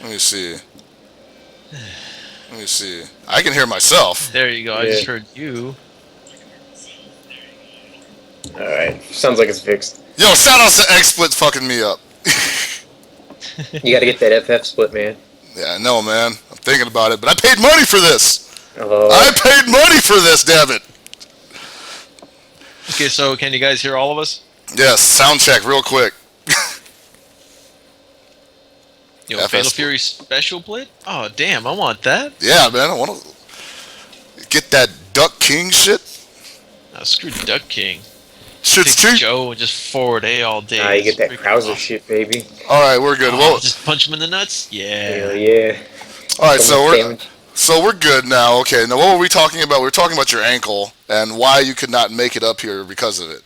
Let me see. Let me see. I can hear myself. There you go. Yeah. I just heard you. Alright. Sounds like it's fixed. Yo, shout out to XSplit fucking me up. You gotta get that FF split, man. Yeah, I know, man. I'm thinking about it, but I paid money for this. Oh. I paid money for this, damn it. Okay, so can you guys hear all of us? Yes, sound check real quick. Yo, FS Fatal Fury Special Blade? Oh, damn, I want that. Yeah, man, I want to get that Duck King shit. Oh, screw Duck King. Shit's Pick cheap. Joe and just forward A all day. Ah, you get that Freaking Krauser awesome. shit, baby. All right, we're good. Oh, Well, just punch him in the nuts? Yeah. Hell yeah. all right, So much damage. so we're good now. Okay, now what were we talking about? We were talking about your ankle and why you could not make it up here because of it.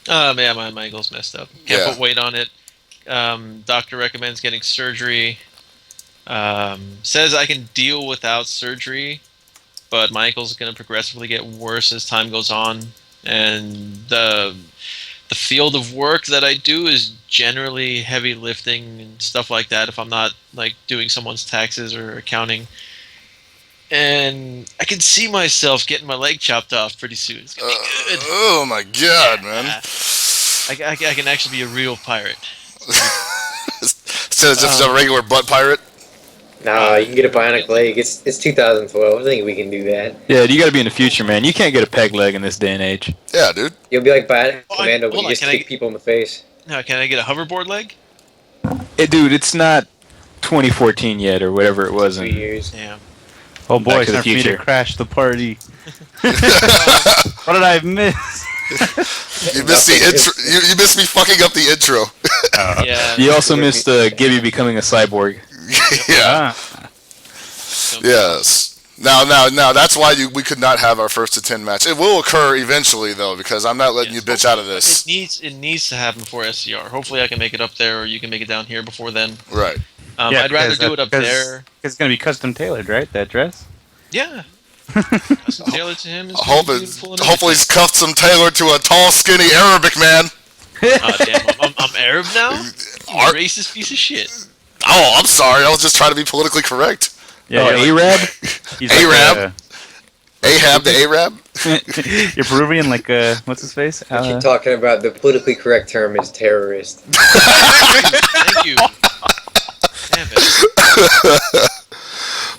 Yeah, my ankle's messed up. Can't Yeah. put weight on it. Doctor recommends getting surgery. Says I can deal without surgery, but my ankle's going to progressively get worse as time goes on. And the field of work that I do is generally heavy lifting and stuff like that. If I'm not like doing someone's taxes or accounting, and I can see myself getting my leg chopped off pretty soon. It's gonna be good. Oh my god, man! I can actually be a real pirate. Instead of just a regular butt pirate. Nah, you can get a bionic leg. It's 2012. I think we can do that. Yeah, you gotta be in the future, man. You can't get a peg leg in this day and age. Yeah, dude. You'll be like Bionic Oh, Commando, but hold you on, just can I kick get- people in the face. Now, can I get a hoverboard leg? Dude, it's not 2014 yet or whatever it was. 2 In, years. Damn. Oh boy, Back it's to the time for me to future. crash the party. What did I miss? You missed the intro. You missed me fucking up the intro. Yeah. you also missed Gibby becoming a cyborg. Yeah. Ah, Yes. Now, that's why we could not have our first to 10 match. It will occur eventually, though, because I'm not letting you bitch out of this. It needs to happen before SCR. Hopefully, I can make it up there, or you can make it down here before then. Right. yeah, I'd rather 'cause do it up there. It's gonna be custom tailored, right? That dress. Yeah. Custom tailored to him. Is Hopefully it's custom tailored to a tall, skinny Arabic man. Damn, I'm Arab now. You Ar- racist piece of shit. Oh, I'm sorry. I was just trying to be politically correct. Oh, you're Arab? he's Arab? Ahab the Arab? you're Peruvian, like what's his face? What you're talking about, the politically correct term is terrorist. Thank you. Damn it.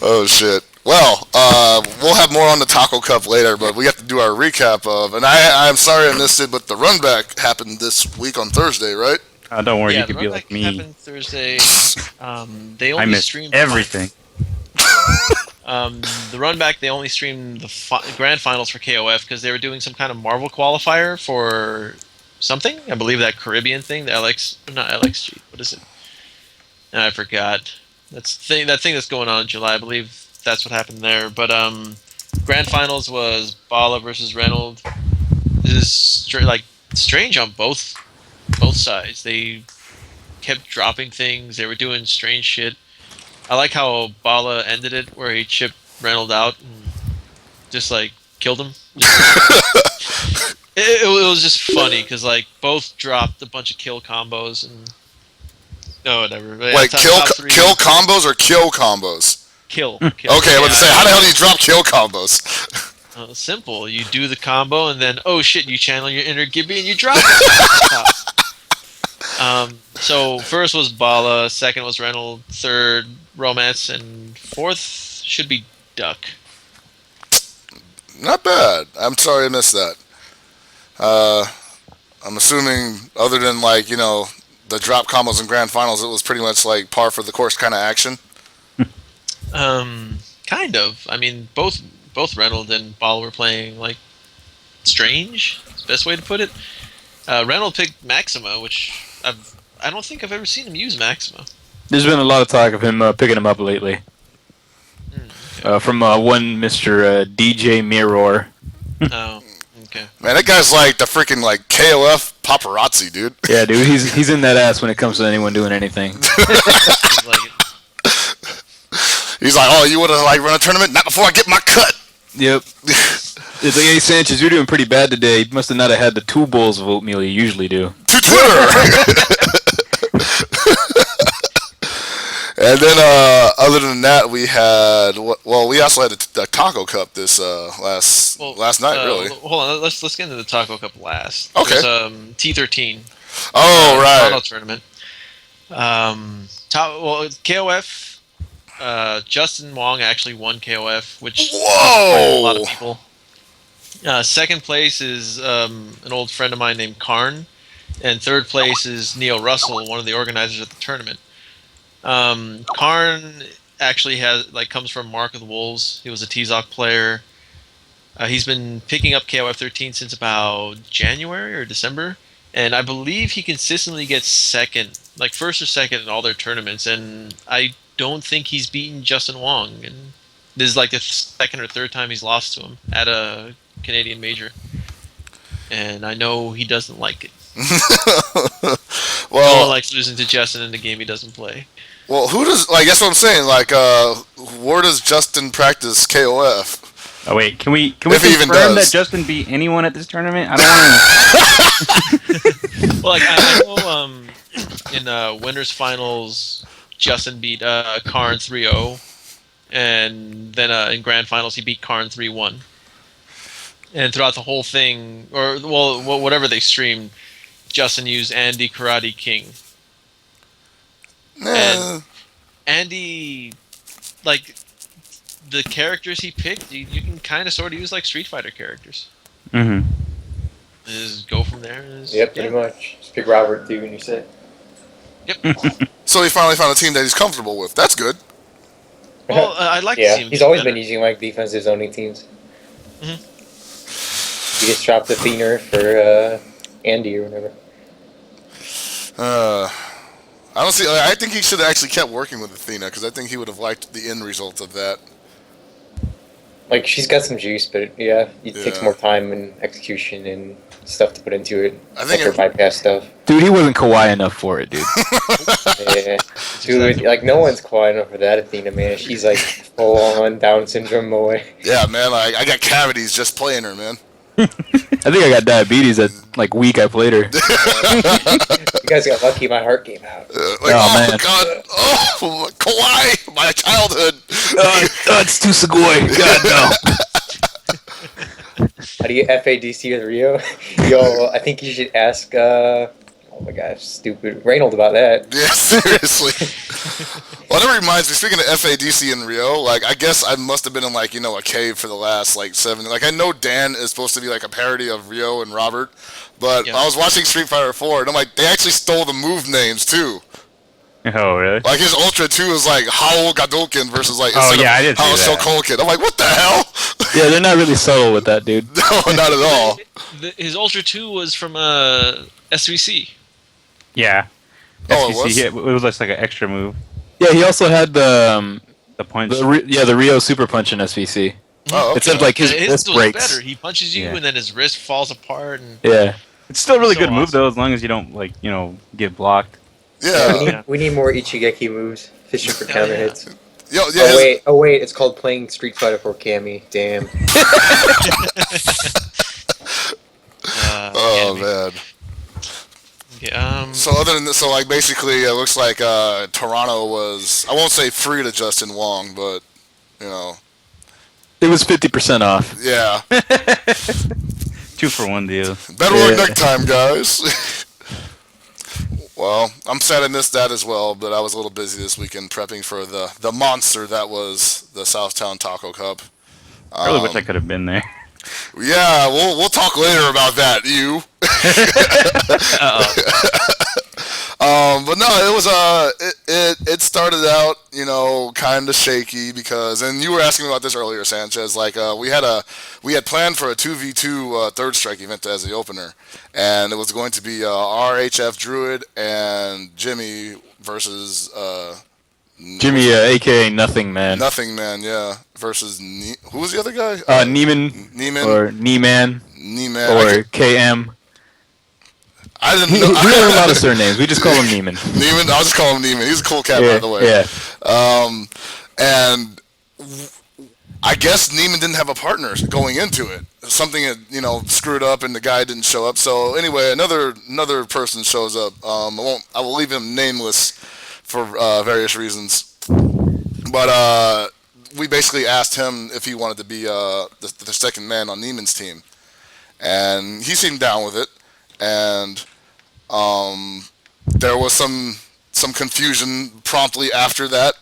Oh, shit. Well, we'll have more on the Taco Cup later, but we have to do our recap of, and I'm sorry I missed it, but the run back happened this week on Thursday, right? Don't worry, Yeah, you the could be runback like me. happened Thursday. They I only missed streamed everything. The run back, they only streamed the grand finals for KOF because they were doing some kind of Marvel qualifier for something. I believe that Caribbean thing, the not LXG. What is it? I forgot. That thing that's going on in July. I believe that's what happened there. But grand finals was Bala versus Reynolds. This is strange on both sides. They kept dropping things. They were doing strange shit. I like how Bala ended it, where he chipped Reynolds out and just killed him. It was just funny because both dropped a bunch of kill combos and whatever. But, Wait, top three- kill combos or kill combos? Kill. Okay, I was about to say, how the hell do you drop kill combos? Simple. You do the combo and then you channel your inner Gibby and you drop it. So first was Bala, second was Reynolds, third Romance, and fourth should be Duck. Not bad. I'm sorry I missed that. I'm assuming, other than the drop combos and grand finals, it was pretty much par for the course kind of action. Kind of. I mean, both Reynolds and Bala were playing strange. Is the best way to put it. Reynolds picked Maxima, which I don't think I've ever seen him use Maxima. There's been a lot of talk of him picking him up lately. From one Mr. DJ Mirror. Oh, okay. Man, that guy's the freaking KOF paparazzi, dude. Yeah, dude, he's in that ass when it comes to anyone doing anything. Seems like it. He's like, oh, you want to run a tournament? Not before I get my cut. Yep. It's like, hey, Sanchez, you're doing pretty bad today. You must have not have had the 2 bowls of oatmeal you usually do. To Twitter. And then, other than that, we had we also had the Taco Cup this last night. Really? Hold on, let's get into the Taco Cup last. Okay. There's, T13. Oh, right. Toronto tournament. KOF. Justin Wong actually won KOF, which Whoa! a lot of people. Second place is an old friend of mine named Karn, and third place is Neil Russell, one of the organizers of the tournament. Karn actually comes from Mark of the Wolves. He was a T-Zoc player. He's been picking up KOF 13 since about January or December, and I believe he consistently gets second, like first or second in all their tournaments, and I don't think he's beaten Justin Wong, and this is like the second or third time he's lost to him at a Canadian major, and I know he doesn't like it. No one likes losing to Justin in the game he doesn't play. Well, who does that's what I'm saying. Where does Justin practice KOF? Oh wait, can we If he even confirm does. that Justin beat anyone at this tournament? I don't want to. Well, I know in winners finals, Justin beat Karn 3-0, and then in grand finals he beat Karn 3-1. And throughout the whole thing, or whatever they streamed, Justin used Andy Karate King. And Andy, the characters he picked, you can kind of sort of use like Street Fighter characters. Mm-hmm. Just go from there. Pretty much. Just pick Robert too, and you said. Yep. So he finally found a team that he's comfortable with. That's good. Well, I'd like to see him. He's always been using defensive zoning teams. Mhm. He just dropped the Thiener for Andy or whatever. I don't see. I think he should have actually kept working with Athena because I think he would have liked the end result of that. She's got some juice, but it takes more time and execution and stuff to put into it. I think her bypass stuff. Dude, he wasn't kawaii enough for it, dude. Yeah, dude, no one's quiet enough for that Athena, man. She's full on Down syndrome boy. Yeah, man. I got cavities just playing her, man. I think I got diabetes that week I played her. You guys got lucky. My heart came out. Man. God. Oh, Kawaii, my childhood. It's too Sugoi. God, no. How do you FADC with Rio? Yo, I think you should ask, oh my gosh, stupid, Reynold about that. Yeah, seriously. Well, that reminds me, speaking of FADC in Rio, I guess I must have been in, a cave for the last, 7... I know Dan is supposed to be, a parody of Rio and Robert, but I was watching Street Fighter 4, and I'm like, they actually stole the move names, too. Oh, really? His Ultra 2 is, Howl Gadoken versus, I did see Howl that. Shokoken. I'm like, what the hell? Yeah, they're not really subtle with that, dude. No, not at all. His Ultra 2 was from SVC. Yeah. Oh, it SVC, was? it was like an extra move. Yeah, he also had the punch. the Rio Super Punch in SVC. Oh, okay. Except his his wrist was breaks. better. He punches you, Yeah. and then his wrist falls apart. And Yeah. It's still a really So good move awesome. though, as long as you don't get blocked. Yeah. We need more Ichigeki moves. Fishing for counter hits. Yeah. Oh wait, it's called playing Street Fighter 4 Cammy. Damn. Oh, man. Okay, So other than this, basically, it looks like Toronto was, I won't say free to Justin Wong, but, It was 50% off. yeah. 2-for-1 deal. Better luck next time, guys. Well, I'm sad I missed that as well, but I was a little busy this weekend prepping for the monster that was the Southtown Taco Cup. I really wish I could have been there. Yeah, we'll talk later about that, you. But no, it was it started out, kind of shaky because, and you were asking me about this earlier, Sanchez. We had planned for a 2v2 third strike event as the opener, and it was going to be RHF Druid and Jimmy versus Jimmy, aka Nothing Man. Nothing Man, yeah, versus who was the other guy? Neiman. Neiman Or Neiman. Neiman Or KM. I didn't He know. has a lot of surnames. We just call him Neiman. Neiman, I'll just call him Neiman. He's a cool cat, by the way. Yeah. And I guess Neiman didn't have a partner going into it. Something had, screwed up, and the guy didn't show up. So anyway, another person shows up. I will leave him nameless for various reasons. But we basically asked him if he wanted to be the second man on Neiman's team, and he seemed down with it. And there was some confusion promptly after that.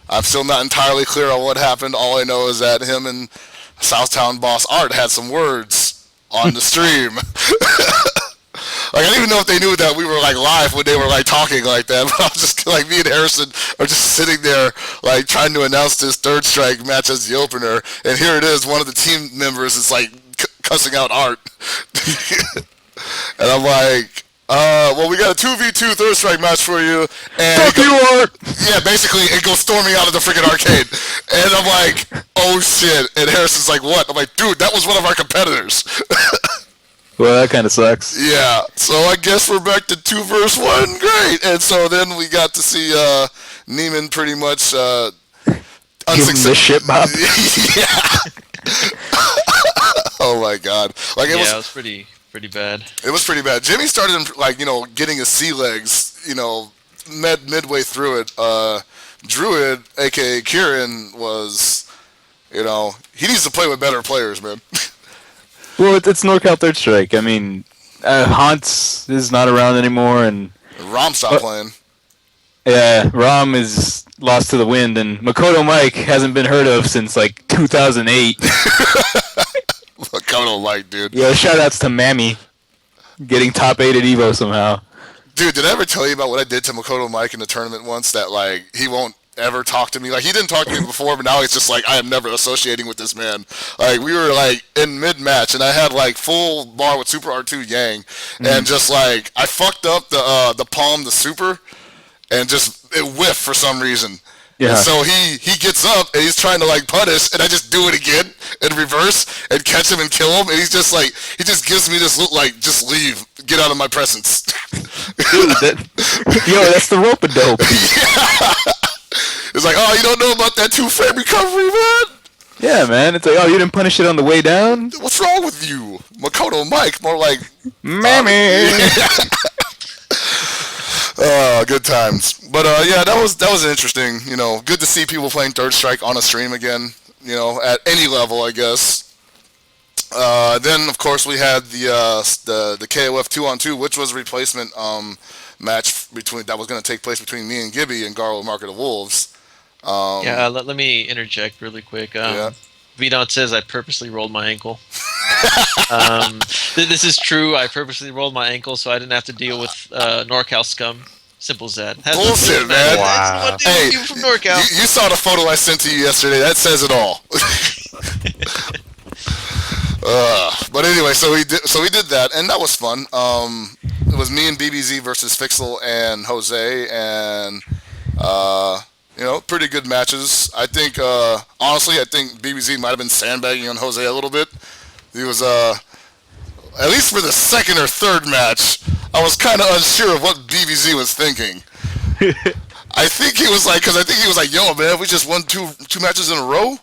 I'm still not entirely clear on what happened. All I know is that him and Southtown boss Art had some words on the stream. Like, I didn't even know if they knew that we were like live when they were like talking like that. But I was just like, me and Harrison are just sitting there like trying to announce this third strike match as the opener, and here it is. One of the team members is like cussing out Art, and I'm like, well, we got a 2v2 third strike match for you. And Fuck you, Art! yeah, basically, it goes storming out of the freaking arcade. And I'm like, oh shit. And Harrison's like, what? I'm like, dude, that was one of our competitors. Well, that kind of sucks. Yeah, so I guess we're back to 2 versus 1. Great. And so then we got to see Neiman pretty much Give him the shit bop. Yeah. Oh my god. Like It was pretty bad. It was pretty bad. Jimmy started like, getting his sea legs, midway through it. Druid, aka Kieran, was, he needs to play with better players, man. Well, it's NorCal Third Strike. I mean, Hans is not around anymore, and Rom stopped playing. yeah, Rom is lost to the wind, and Makoto Mike hasn't been heard of since like 2008. Makoto Mike, dude. Yeah, shoutouts to Mammy getting top 8 at Evo somehow. Dude, did I ever tell you about what I did to Makoto Mike in the tournament once? That like he won't ever talk to me. Like, he didn't talk to me before, but now it's just like I am never associating with this man. Like, we were like in mid-match, and I had like full bar with Super R2 Yang, and just like I fucked up the palm, the super, and just it whiffed for some reason. Yeah. And so he gets up and he's trying to like punish, and I just do it again in reverse and catch him and kill him, and he's just like he just gives me this look like, just leave, get out of my presence. Dude, that's the rope-a-dope. Yeah. It's like, oh, you don't know about that 2-frame recovery, man? Yeah, man. It's like, oh, you didn't punish it on the way down? What's wrong with you? Makoto Mike, more like... Mammy! Good times. But, yeah, that was interesting. Good to see people playing Third Strike on a stream again, at any level, I guess. Then, of course, we had the KOF 2-on-2, which was a replacement match that was going to take place between me and Gibby and Garlo Market of Wolves. Let me interject really quick. Vidon says I purposely rolled my ankle. This is true. I purposely rolled my ankle so I didn't have to deal with NorCal scum. Simple as that. Bullshit, man. Wow. Hey, you from NorCal. You saw the photo I sent to you yesterday. That says it all. But anyway, so we did that, and that was fun. It was me and BBZ versus Fixel and Jose, and pretty good matches. I think, honestly, BBZ might have been sandbagging on Jose a little bit. He was, at least for the second or third match, I was kind of unsure of what BBZ was thinking. I think he was like, yo, man, we just won two matches in a row.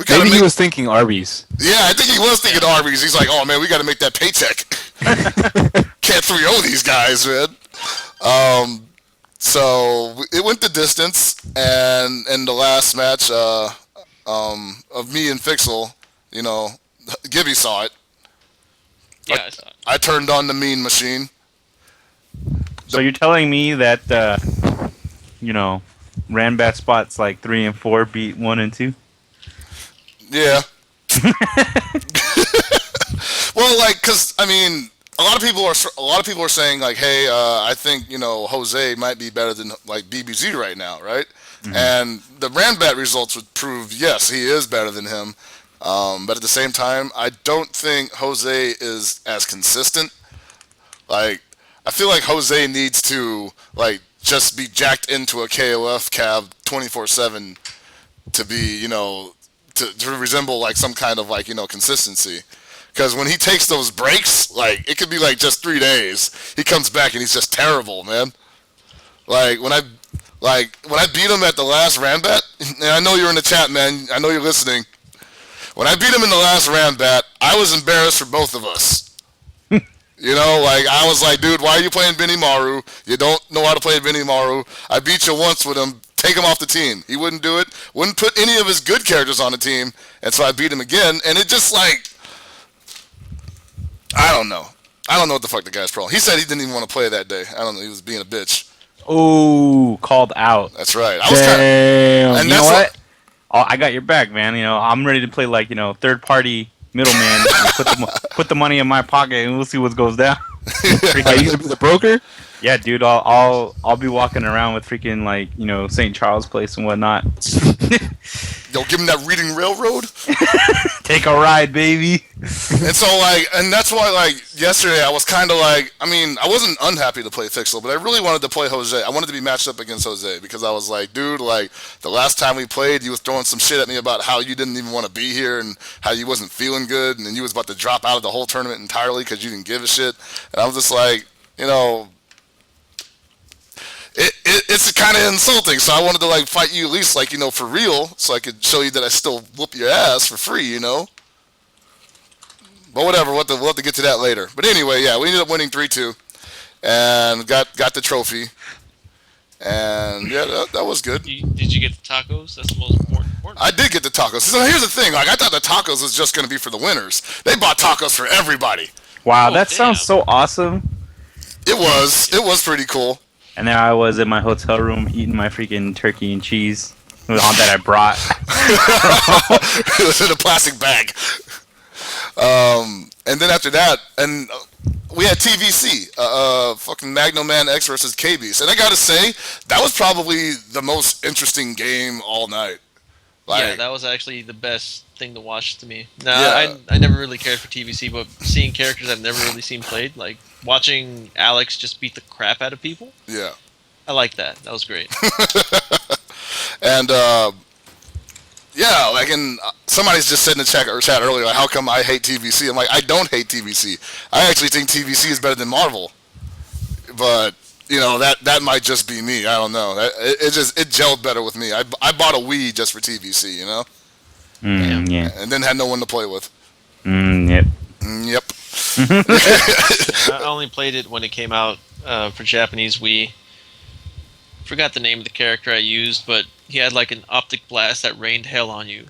Maybe he was thinking Arby's. Yeah, I think he was thinking Arby's. He's like, oh, man, we got to make that paycheck. Can't 3-0 these guys, man. So it went the distance, and in the last match of me and Fixel, Gibby saw it. Yeah, I saw it. I turned on the mean machine. So you're telling me that, Ranbat spots like 3 and 4 beat 1 and 2? Yeah. Well, like, cause I mean, a lot of people are saying like, hey, I think Jose might be better than like BBZ right now, right? Mm-hmm. And the Ranbat results would prove yes, he is better than him. But at the same time, I don't think Jose is as consistent. Like, I feel like Jose needs to like just be jacked into a KOF cab 24/7 to be to resemble like some kind of like consistency. Because when he takes those breaks, like it could be like just 3 days, he comes back and he's just terrible, man. Like when I beat him at the last Ranbat, and I know you're in the chat, man. I know you're listening. When I beat him in the last Ranbat, I was embarrassed for both of us. Like I was like, dude, why are you playing Benimaru? You don't know how to play Benimaru. I beat you once with him take him off the team. He wouldn't do it. Wouldn't put any of his good characters on the team, and so I beat him again. And it just like, I don't know. I don't know what the fuck the guy's problem. He said he didn't even want to play that day. I don't know. He was being a bitch. Oh, called out. That's right. I was Damn. and You know that's what? Oh, I got your back, man. I'm ready to play like third party middleman. Put the money in my pocket and we'll see what goes down. Are you gonna be the broker? Yeah, dude. I'll be walking around with freaking like St. Charles Place and whatnot. Yo, give him that Reading Railroad. Take a ride, baby. And so, like, and that's why, like, yesterday I was kind of like, I mean, I wasn't unhappy to play Fixel, but I really wanted to play Jose. I wanted to be matched up against Jose because I was like, dude, like, the last time we played, you was throwing some shit at me about how you didn't even want to be here and how you wasn't feeling good, and then you was about to drop out of the whole tournament entirely because you didn't give a shit. And I was just like, it's kind of insulting, so I wanted to like fight you at least like for real, so I could show you that I still whoop your ass for free, But whatever, we'll have to get to that later. But anyway, yeah, we ended up winning 3-2, and got the trophy, and yeah, that was good. Did you get the tacos? That's the most important part. I did get the tacos. So here's the thing, like I thought the tacos was just gonna be for the winners. They bought tacos for everybody. Wow, Oh, that damn. sounds so awesome. It was pretty cool. And there I was in my hotel room eating my freaking turkey and cheese that I brought. It was in a plastic bag. And then after that, and we had TVC, fucking Magnum Man X versus KBs. And I gotta say, that was probably the most interesting game all night. Yeah, that was actually the best thing to watch to me. No, Yeah. I never really cared for TVC, but seeing characters I've never really seen played, like watching Alex just beat the crap out of people, Yeah. I like that. That was great. And yeah, like, and somebody's just said in the chat earlier, like, how come I hate TVC? I'm like, I don't hate TVC. I actually think TVC is better than Marvel. But that might just be me. I don't know. It gelled better with me. I bought a Wii just for TVC, Yeah. and then had no one to play with. Yep. Yep. I only played it when it came out for Japanese Wii. Forgot the name of the character I used, but he had like an optic blast that rained hell on you.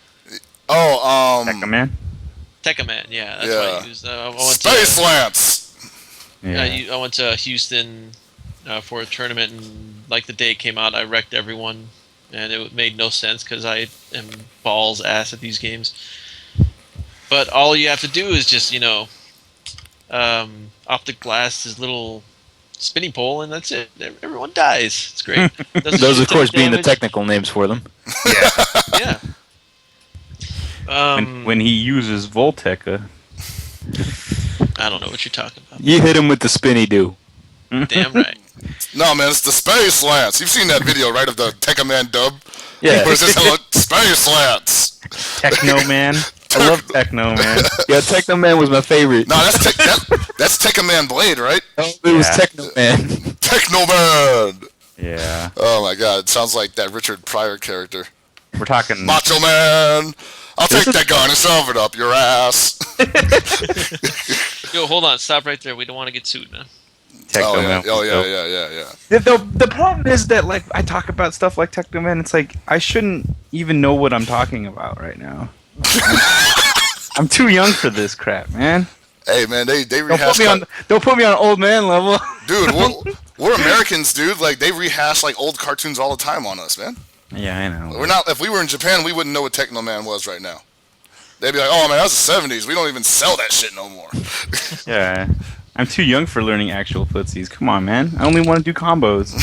Oh, Tekka Man. Tekka Man, yeah, that's Yeah. what I used. I went Space Lance. I went to Houston for a tournament, and like the day it came out, I wrecked everyone, and it made no sense because I am balls ass at these games. But all you have to do is just optic blast his little spinning pole, and that's it. Everyone dies. It's great. Those, of course, being the damage. technical names for them. Yeah. When he uses Volteka. I don't know what you're talking about. You hit him with the spinny do. Damn right. No, man, it's the Space Lance. You've seen that video, right, of the Tekka Man dub? Yeah. Where it's just hello, Space Lance. Techno Man. I love Techno Man. Yeah, Techno Man was my favorite. No, that's Tekka Man Blade, right? No, it was Yeah. Techno Man. Techno Man. Yeah. Oh my God, it sounds like that Richard Pryor character. We're talking. Macho Man. I'll take that gun and shove it up your ass. Yo, hold on. Stop right there. We don't want to get sued, man. Techno Oh yeah, Man. oh was yeah. dope. The problem is that like I talk about stuff like Techno Man, it's like I shouldn't even know what I'm talking about right now. I'm too young for this crap, man. Hey man, they Don't rehash. don't put me on old man level. Dude, we're Americans, dude. Like they rehash like old cartoons all the time on us, man. Yeah, I know. We're not. If we were in Japan, we wouldn't know what Techno Man was right now. They'd be like, "Oh man, that was the '70s. We don't even sell that shit no more." Yeah. I'm too young for learning actual footsies. Come on, man. I only want to do combos.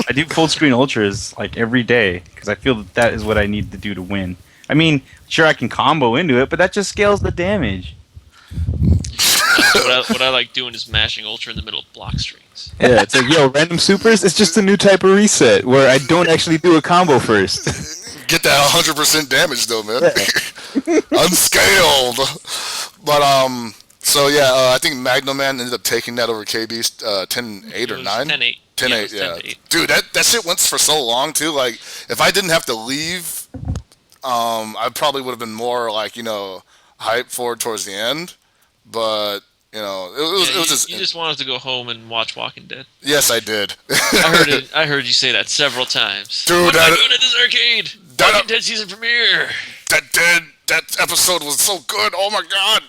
I do full screen ultras like every day because I feel that is what I need to do to win. I mean, sure I can combo into it, but that just scales the damage. What I like doing is mashing Ultra in the middle of block strings. Yeah, it's like, yo, random supers, it's just a new type of reset where I don't actually do a combo first. Get that 100% damage though, man. Unscaled. But so yeah, I think Magnum Man ended up taking that over KB's 10-8 or 9. 10-8. 10-8, yeah. Dude, that shit went for so long too. Like, if I didn't have to leave, I probably would have been more like hyped forward towards the end. But You know, it was just. You just wanted to go home and watch Walking Dead. Yes, I did. I heard it. I heard you say that several times. Dude, what am I doing at this arcade? Walking Dead season premiere. That episode was so good. Oh my god.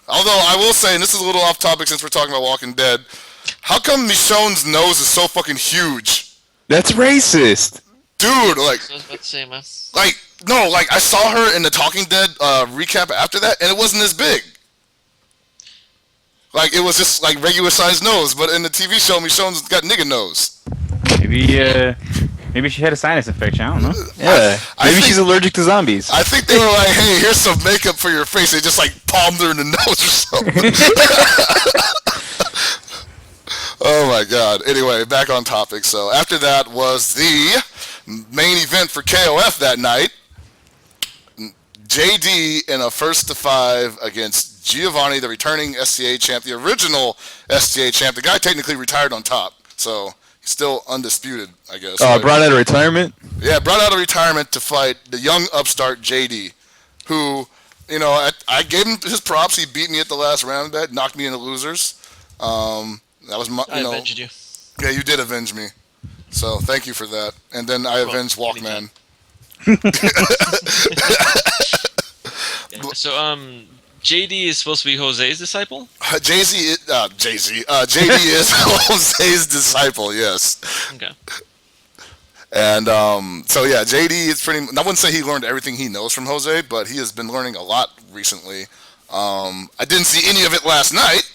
Although I will say, and this is a little off topic since we're talking about Walking Dead, how come Michonne's nose is so fucking huge? That's racist. Dude, like, I was about to say, man. like, no, like, I saw her in the Talking Dead recap after that, and it wasn't as big. Like, it was just, like, regular sized nose, but in the TV show, Michonne's got nigga nose. Maybe she had a sinus infection. I don't know. Yeah. Maybe she's allergic to zombies. I think they were like, hey, here's some makeup for your face. They just, like, palmed her in the nose or something. Oh, my God. Anyway, back on topic. So, after that was the main event for KOF that night. JD in a 1-5 against Giovanni, the returning STA champ, the original STA champ. The guy technically retired on top, so he's still undisputed, I guess. Brought out of retirement? Yeah, brought out of retirement to fight the young upstart JD, who, you know, I gave him his props. He beat me at the last round of that, knocked me in the losers. That was my, I avenged you. Yeah, you did avenge me. So thank you for that. And then I avenged Walkman. So, JD is supposed to be Jose's disciple? JD is Jose's disciple, yes. Okay. And so yeah, JD is pretty. I wouldn't say he learned everything he knows from Jose, but he has been learning a lot recently. I didn't see any of it last night,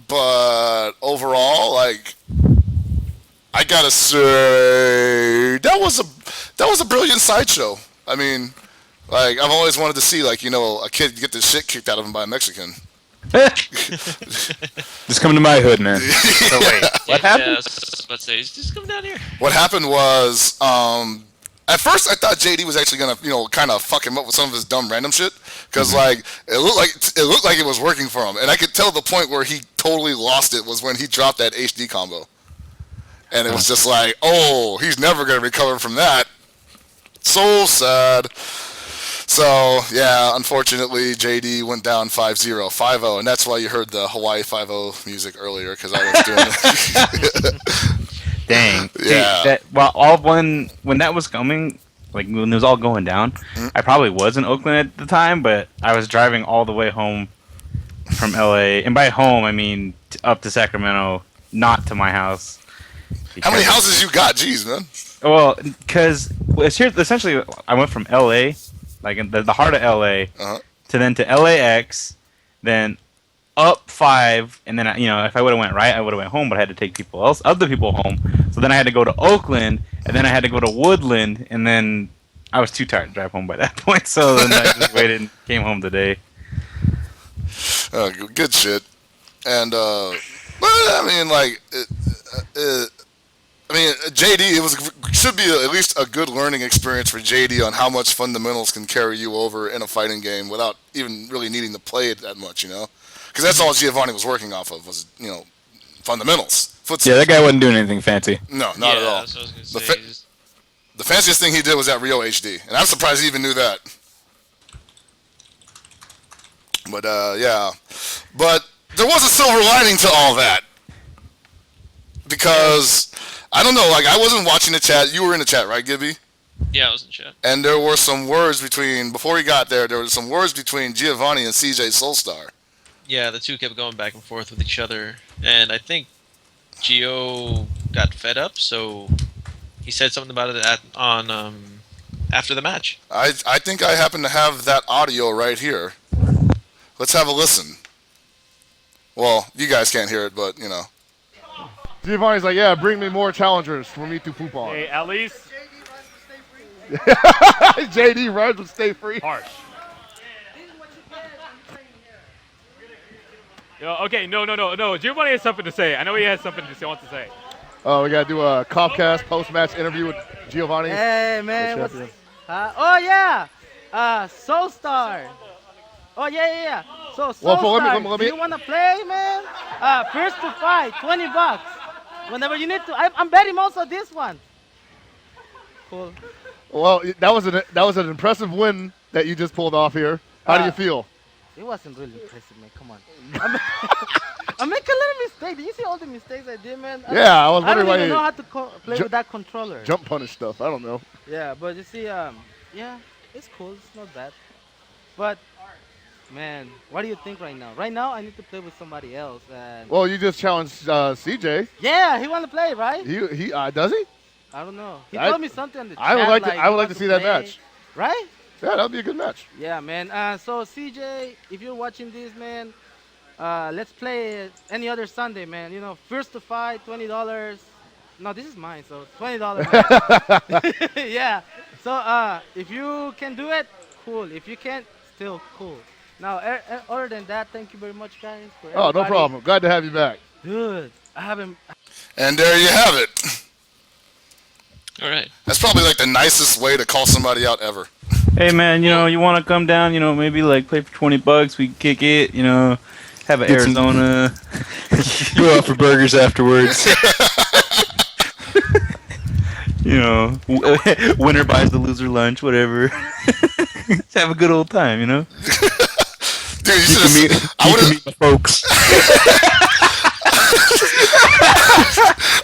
but overall, like, I gotta say that was a brilliant sideshow. I mean, like, I've always wanted to see, like, you know, a kid get the shit kicked out of him by a Mexican. Just come to my hood, man. So wait, what happened? Yeah, I was about to say, just come down here. What happened was, at first I thought JD was actually gonna, you know, kind of fuck him up with some of his dumb random shit, because like it looked like it was working for him, and I could tell the point where he totally lost it was when he dropped that HD combo, and it was just like, oh, he's never gonna recover from that. So sad. So, yeah, unfortunately, JD went down 5-0, 5-0, and that's why you heard the Hawaii 5-0 music earlier, because I was doing it. Dang. Yeah. When that was coming, like when it was all going down, I probably was in Oakland at the time, but I was driving all the way home from LA, and by home I mean up to Sacramento, not to my house. How many houses you got? Jeez, man. Well, because essentially I went from LA, like in the heart of LA, to LAX, then up 5, and then if I would have went right, I would have went home, but I had to take other people home. So then I had to go to Oakland, and then I had to go to Woodland, and then I was too tired to drive home by that point. So then I just waited and came home today. Good shit. And well, I mean, like, JD, should be at least a good learning experience for JD on how much fundamentals can carry you over in a fighting game without even really needing to play it that much, you know? Because that's all Giovanni was working off of was, you know, fundamentals. Yeah, that guy wasn't doing anything fancy. No, not at all. That's what I was gonna say. The fanciest thing he did was that Rio HD, and I'm surprised he even knew that. But, yeah. But there was a silver lining to all that. Because, I don't know, like, I wasn't watching the chat. You were in the chat, right, Gibby? Yeah, I was in chat. And there were some words before he got there were some words between Giovanni and CJ Soulstar. Yeah, the two kept going back and forth with each other, and I think Gio got fed up, so he said something about it after the match. I think I happen to have that audio right here. Let's have a listen. Well, you guys can't hear it, but, you know. Giovanni's like, yeah, bring me more challengers for me to poop on. Hey, at least. JD runs with stay free. Harsh. Yo, okay, no. Giovanni has something to say. I know he has something he wants to say. Oh, we got to do a KOFCAST post-match interview with Giovanni. Hey, man. Oh, yeah. Soulstar. Oh, yeah. So, Soulstar, let me. Do you want to play, man? First to fight, $20. Whenever you need to. I'm betting also this one. Cool. Well, that was an impressive win that you just pulled off here. How do you feel? it wasn't really impressive, man. Come on. I make a little mistake. Did you see all the mistakes I did, man? Yeah, I was I wondering don't why even know you how to play ju- with that controller. jump punish stuff. I don't know. Yeah, but you see, yeah, it's cool. It's not bad. But man, what do you think right now? Right now, I need to play with somebody else. And Well, you just challenged CJ. yeah, he want to play, right? He does he? I don't know. He I- told me something on the I would chat, like to. like I he would like to wants see that play, match. right? Yeah, that'd be a good match. Yeah, man. So CJ, if you're watching this, man, let's play it any other Sunday, man. You know, first to fight, $20. No, this is mine, so $20. Yeah. So if you can do it, cool. If you can't, still cool. Now, other than that, thank you very much, guys. For Oh, no everybody. problem. Glad to have you back. Dude, I haven't. And there you have it. All right. That's probably like the nicest way to call somebody out ever. Hey man, you want to come down? Maybe like play for $20. We can kick it. Have an Get some- Arizona. Go out for burgers afterwards. Winner buys the loser lunch, whatever. Just have a good old time, Dude, you You should can meet, have. you can meet my folks.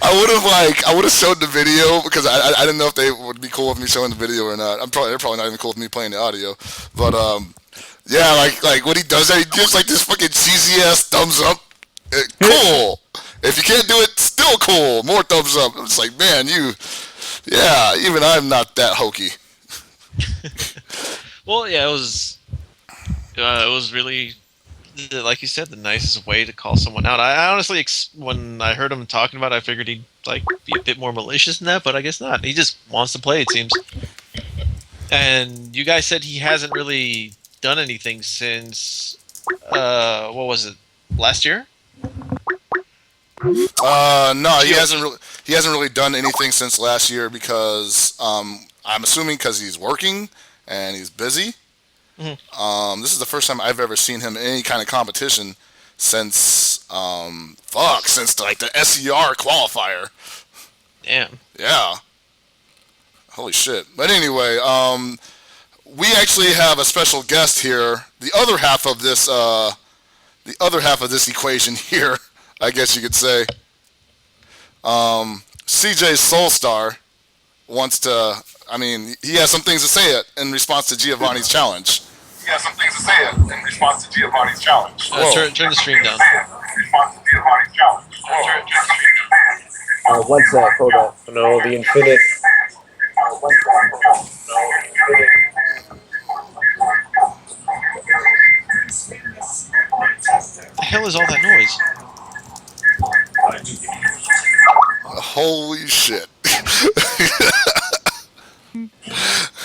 I would have showed the video because I didn't know if they would be cool with me showing the video or not. They're probably not even cool with me playing the audio. But yeah, like what he does there, he gives like this fucking cheesy ass thumbs up. Cool. If you can't do it, still cool. More thumbs up. It's like, man, yeah, even I'm not that hokey. Well, yeah, it was really, like you said, the nicest way to call someone out. I honestly, when I heard him talking about it, I figured he'd like be a bit more malicious than that, but I guess not. He just wants to play, it seems. And you guys said he hasn't really done anything since, what was it, last year? No, he hasn't really done anything since last year because I'm assuming because he's working and he's busy. Mm-hmm. This is the first time I've ever seen him in any kind of competition since since like the SER qualifier. Damn. Yeah. Holy shit. But anyway, we actually have a special guest here. The other half of this equation here, I guess you could say. CJ Soulstar wants to. I mean, he has some things to say in response to Giovanni's challenge. Turn the stream down. One sec, hold on. No, the infinite. The hell is all that noise? Holy shit.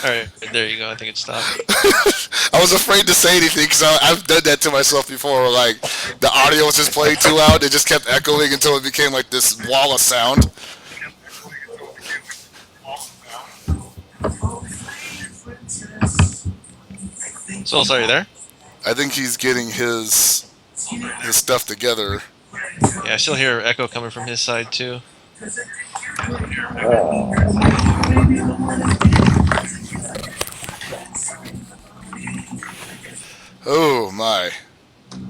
Alright, there you go. I think it stopped. I was afraid to say anything because I've done that to myself before. Like the audio was just playing too loud; it just kept echoing until it became like this wall of sound. So sorry there. I think he's getting his stuff together. Yeah, I still hear echo coming from his side too. Oh my.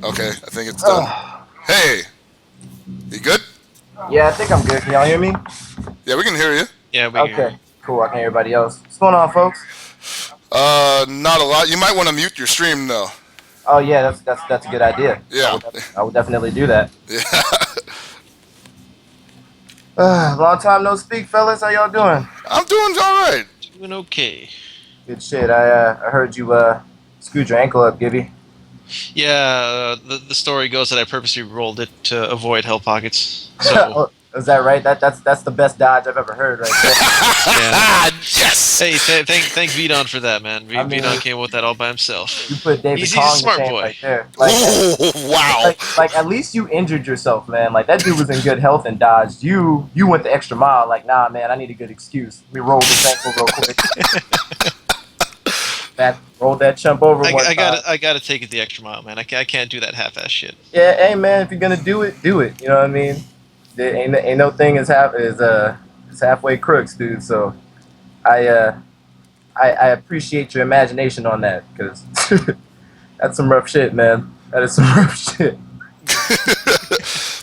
Okay, I think it's done. Hey, you good? Yeah, I think I'm good. Can y'all hear me? Yeah, we can hear you. Yeah, we hear Okay, cool. I can hear everybody else. What's going on, folks? Not a lot. You might want to mute your stream though. Oh yeah, that's a good idea. Yeah. I would definitely do that. Yeah. Long time no speak, fellas. How y'all doing? I'm doing all right. Doing okay. Good shit. I heard you screwed your ankle up, Gibby. Yeah, the story goes that I purposely rolled it to avoid hell pockets. So Oh, is that right? That's the best dodge I've ever heard right there. yeah. Yes. Hey, thank Vidon for that, man. I mean- Vidon came up with that all by himself. You put David He's a Kong to smart shame boy. right there. Like, Oh, wow. like at least you injured yourself, man. Like that dude was in good health and dodged. You went the extra mile. Like, nah, man, I need a good excuse. Let me roll this ankle real quick. Roll that chump over one time. I gotta take it the extra mile, man. I can't do that half-ass shit. Yeah, hey man, if you're gonna do it, do it. You know what I mean? There ain't no thing is halfway crooks, dude. So, I appreciate your imagination on that, because That's some rough shit, man. That is some rough shit.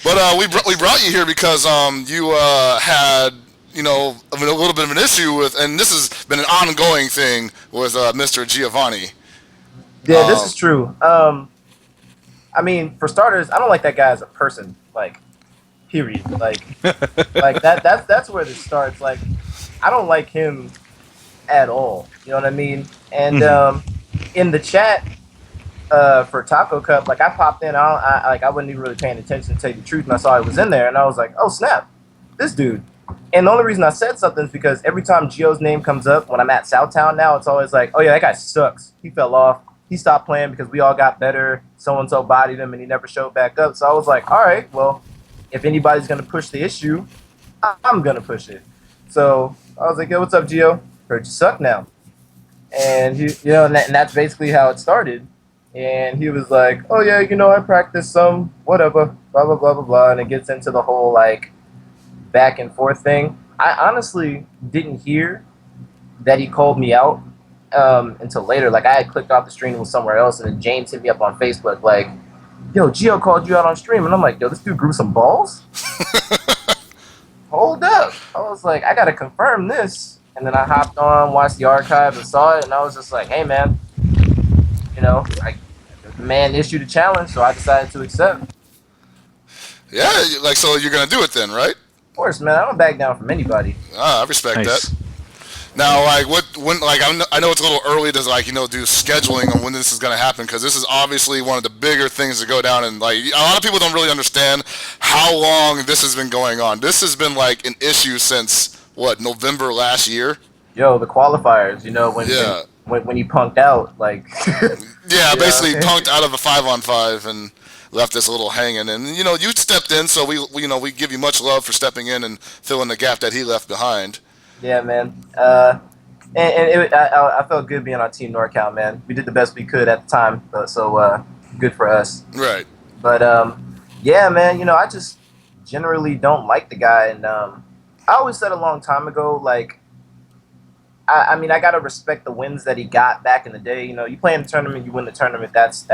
But we brought you here because you had a little bit of an issue with, and this has been an ongoing thing with Mr. Giovanni. Yeah, this is true. I mean, for starters, I don't like that guy as a person. Like, period. Like that's where this starts. Like, I don't like him at all. You know what I mean? And in the chat for Taco Cup, like I popped in, I wasn't even really paying attention to tell you the truth, and I saw it was in there, and I was like, oh snap, this dude. And the only reason I said something is because every time Gio's name comes up when I'm at Southtown now, it's always like, oh yeah, that guy sucks. He fell off. He stopped playing because we all got better. So-and-so bodied him, and he never showed back up. So I was like, all right, well, if anybody's going to push the issue, I'm going to push it. So I was like, yo, what's up, Gio? Heard you suck now. And, and that's basically how it started. And he was like, oh, yeah, I practiced some, whatever, blah, blah, blah, blah, blah. And it gets into the whole, like, back and forth thing. I honestly didn't hear that he called me out until later. Like, I had clicked off the stream and was somewhere else, and then James hit me up on Facebook, like, yo, Gio called you out on stream. And I'm like, yo, this dude grew some balls? Hold up. I was like, I got to confirm this. And then I hopped on, watched the archive, and saw it, and I was just like, hey, man, the man issued a challenge, so I decided to accept. Yeah, like, so you're going to do it then, right? Of course, man. I don't back down from anybody. I respect that. Now, like, I know it's a little early to, like, do scheduling on when this is going to happen, because this is obviously one of the bigger things to go down, and, like, a lot of people don't really understand how long this has been going on. This has been, like, an issue since, November last year? Yo, the qualifiers, when he punked out, like... yeah, basically punked out of the 5-on-5 and left us a little hanging. And, you stepped in, so we give you much love for stepping in and filling the gap that he left behind. Yeah, man. I felt good being on Team NorCal, man. We did the best we could at the time, so good for us. Right. But, yeah, man, I just generally don't like the guy. And I always said a long time ago, like, I mean, I got to respect the wins that he got back in the day. You play in the tournament, you win the tournament, that's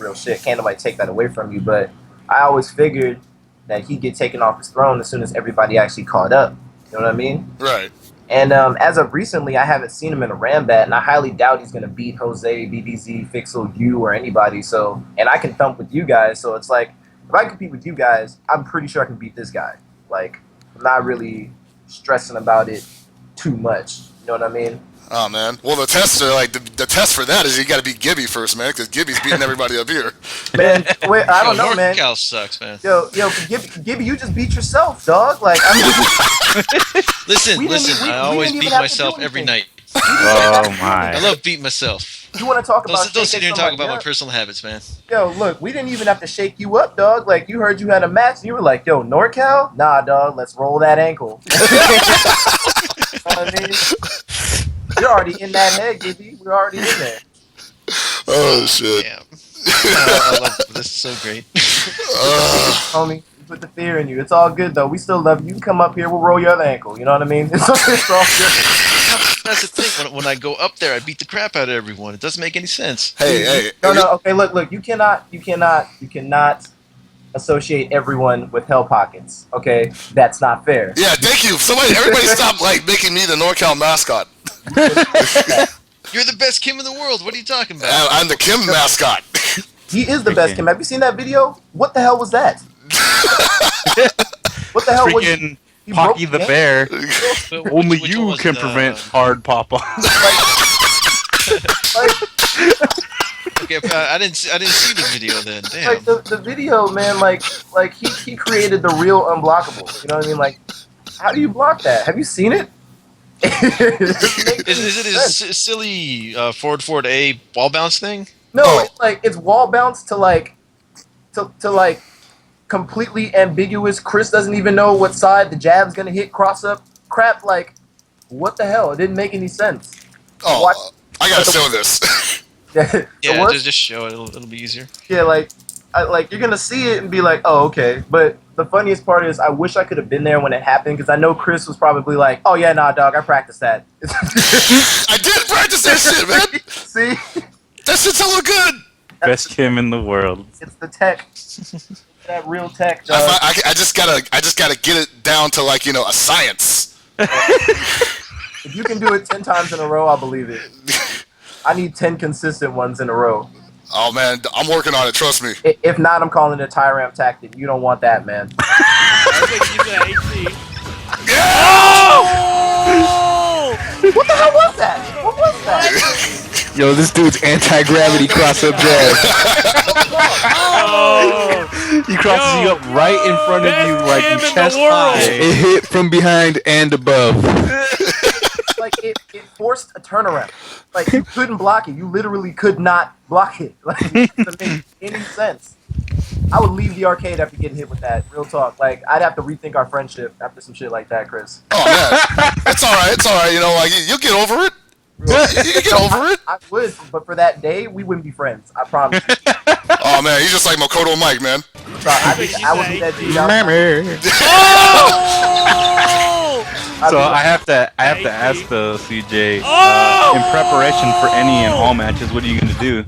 real shit. Can't nobody take that away from you. But I always figured that he'd get taken off his throne as soon as everybody actually caught up. You know what I mean? Right. And as of recently, I haven't seen him in a Rambat, and I highly doubt he's going to beat Jose, BBZ, Fixel, you, or anybody. So, and I can thump with you guys, so it's like, if I compete with you guys, I'm pretty sure I can beat this guy. Like, I'm not really stressing about it too much. You know what I mean? Oh, man. Well, the test for that is you got to beat Gibby first, man, because Gibby's beating everybody up here. Man, wait, I don't know, man. NorCal sucks, man. Yo, Gibby, you just beat yourself, dog. Like, I mean, listen. I always beat myself every night. Oh my! I love beating myself. You want to talk about? Don't sit here and talk about my personal habits, man. Yo, look, we didn't even have to shake you up, dog. Like, you heard you had a match, and you were like, "Yo, NorCal? Nah, dog. Let's roll that ankle." You know what I mean? You're already in that head, Gibby. We're already in there. Oh shit! Damn. I love this. Is so great. Homie, we put the fear in you. It's all good though. We still love you. You can come up here. We'll roll your other ankle. You know what I mean? It's all good. That's the thing. When I go up there, I beat the crap out of everyone. It doesn't make any sense. Hey. No. Okay, look. You cannot associate everyone with hell pockets. Okay, that's not fair. Yeah, thank you. Everybody stop making me the NorCal mascot. You're the best Kim in the world. What are you talking about? I'm the Kim mascot. He is the best Kim. Have you seen that video? What the hell was that? What the hell was freaking Pocky the Bear? Only you can prevent hard pop-off. Okay, I didn't see the video then. Damn. Like the video, man. Like he created the real unblockable. You know what I mean? Like, how do you block that? Have you seen it? Is it a silly forward A ball bounce thing? No, it's wall bounce to like completely ambiguous. Chris doesn't even know what side the jab's gonna hit. Cross up crap. Like, what the hell? It didn't make any sense. Oh, I gotta show this. Yeah, just show it. It'll be easier. Yeah, like you're gonna see it and be like, oh, okay. But the funniest part is, I wish I could have been there when it happened, because I know Chris was probably like, oh yeah, nah, dog, I practiced that. I did practice that shit, man. See, that shit's hella good. Best Kim in the world. It's the tech. That real tech. I just gotta get it down to like a science. If you can do it 10 times in a row, I'll believe it. I need 10 consistent ones in a row. Oh man, I'm working on it. Trust me. If not, I'm calling it a Tyram tactic. You don't want that, man. I think he's at HC. What the hell was that? What was that? Yo, this dude's anti-gravity cross-up jab. Oh, He crosses you up right in front of you, like Best Kim in chest the world. high. It hit from behind and above. Like it forced a turnaround. Like you couldn't block it. You literally could not block it. Like it doesn't make any sense. I would leave the arcade after getting hit with that. Real talk. Like I'd have to rethink our friendship after some shit like that, Chris. Oh man, it's all right. It's all right. Like you'll get over it. You get over it. I would, but for that day, we wouldn't be friends. I promise. You. Oh man, he's just like Makoto Mike, man. So I would be that dude. So I have to ask though, CJ. Oh! In preparation for any and all matches, what are you gonna do?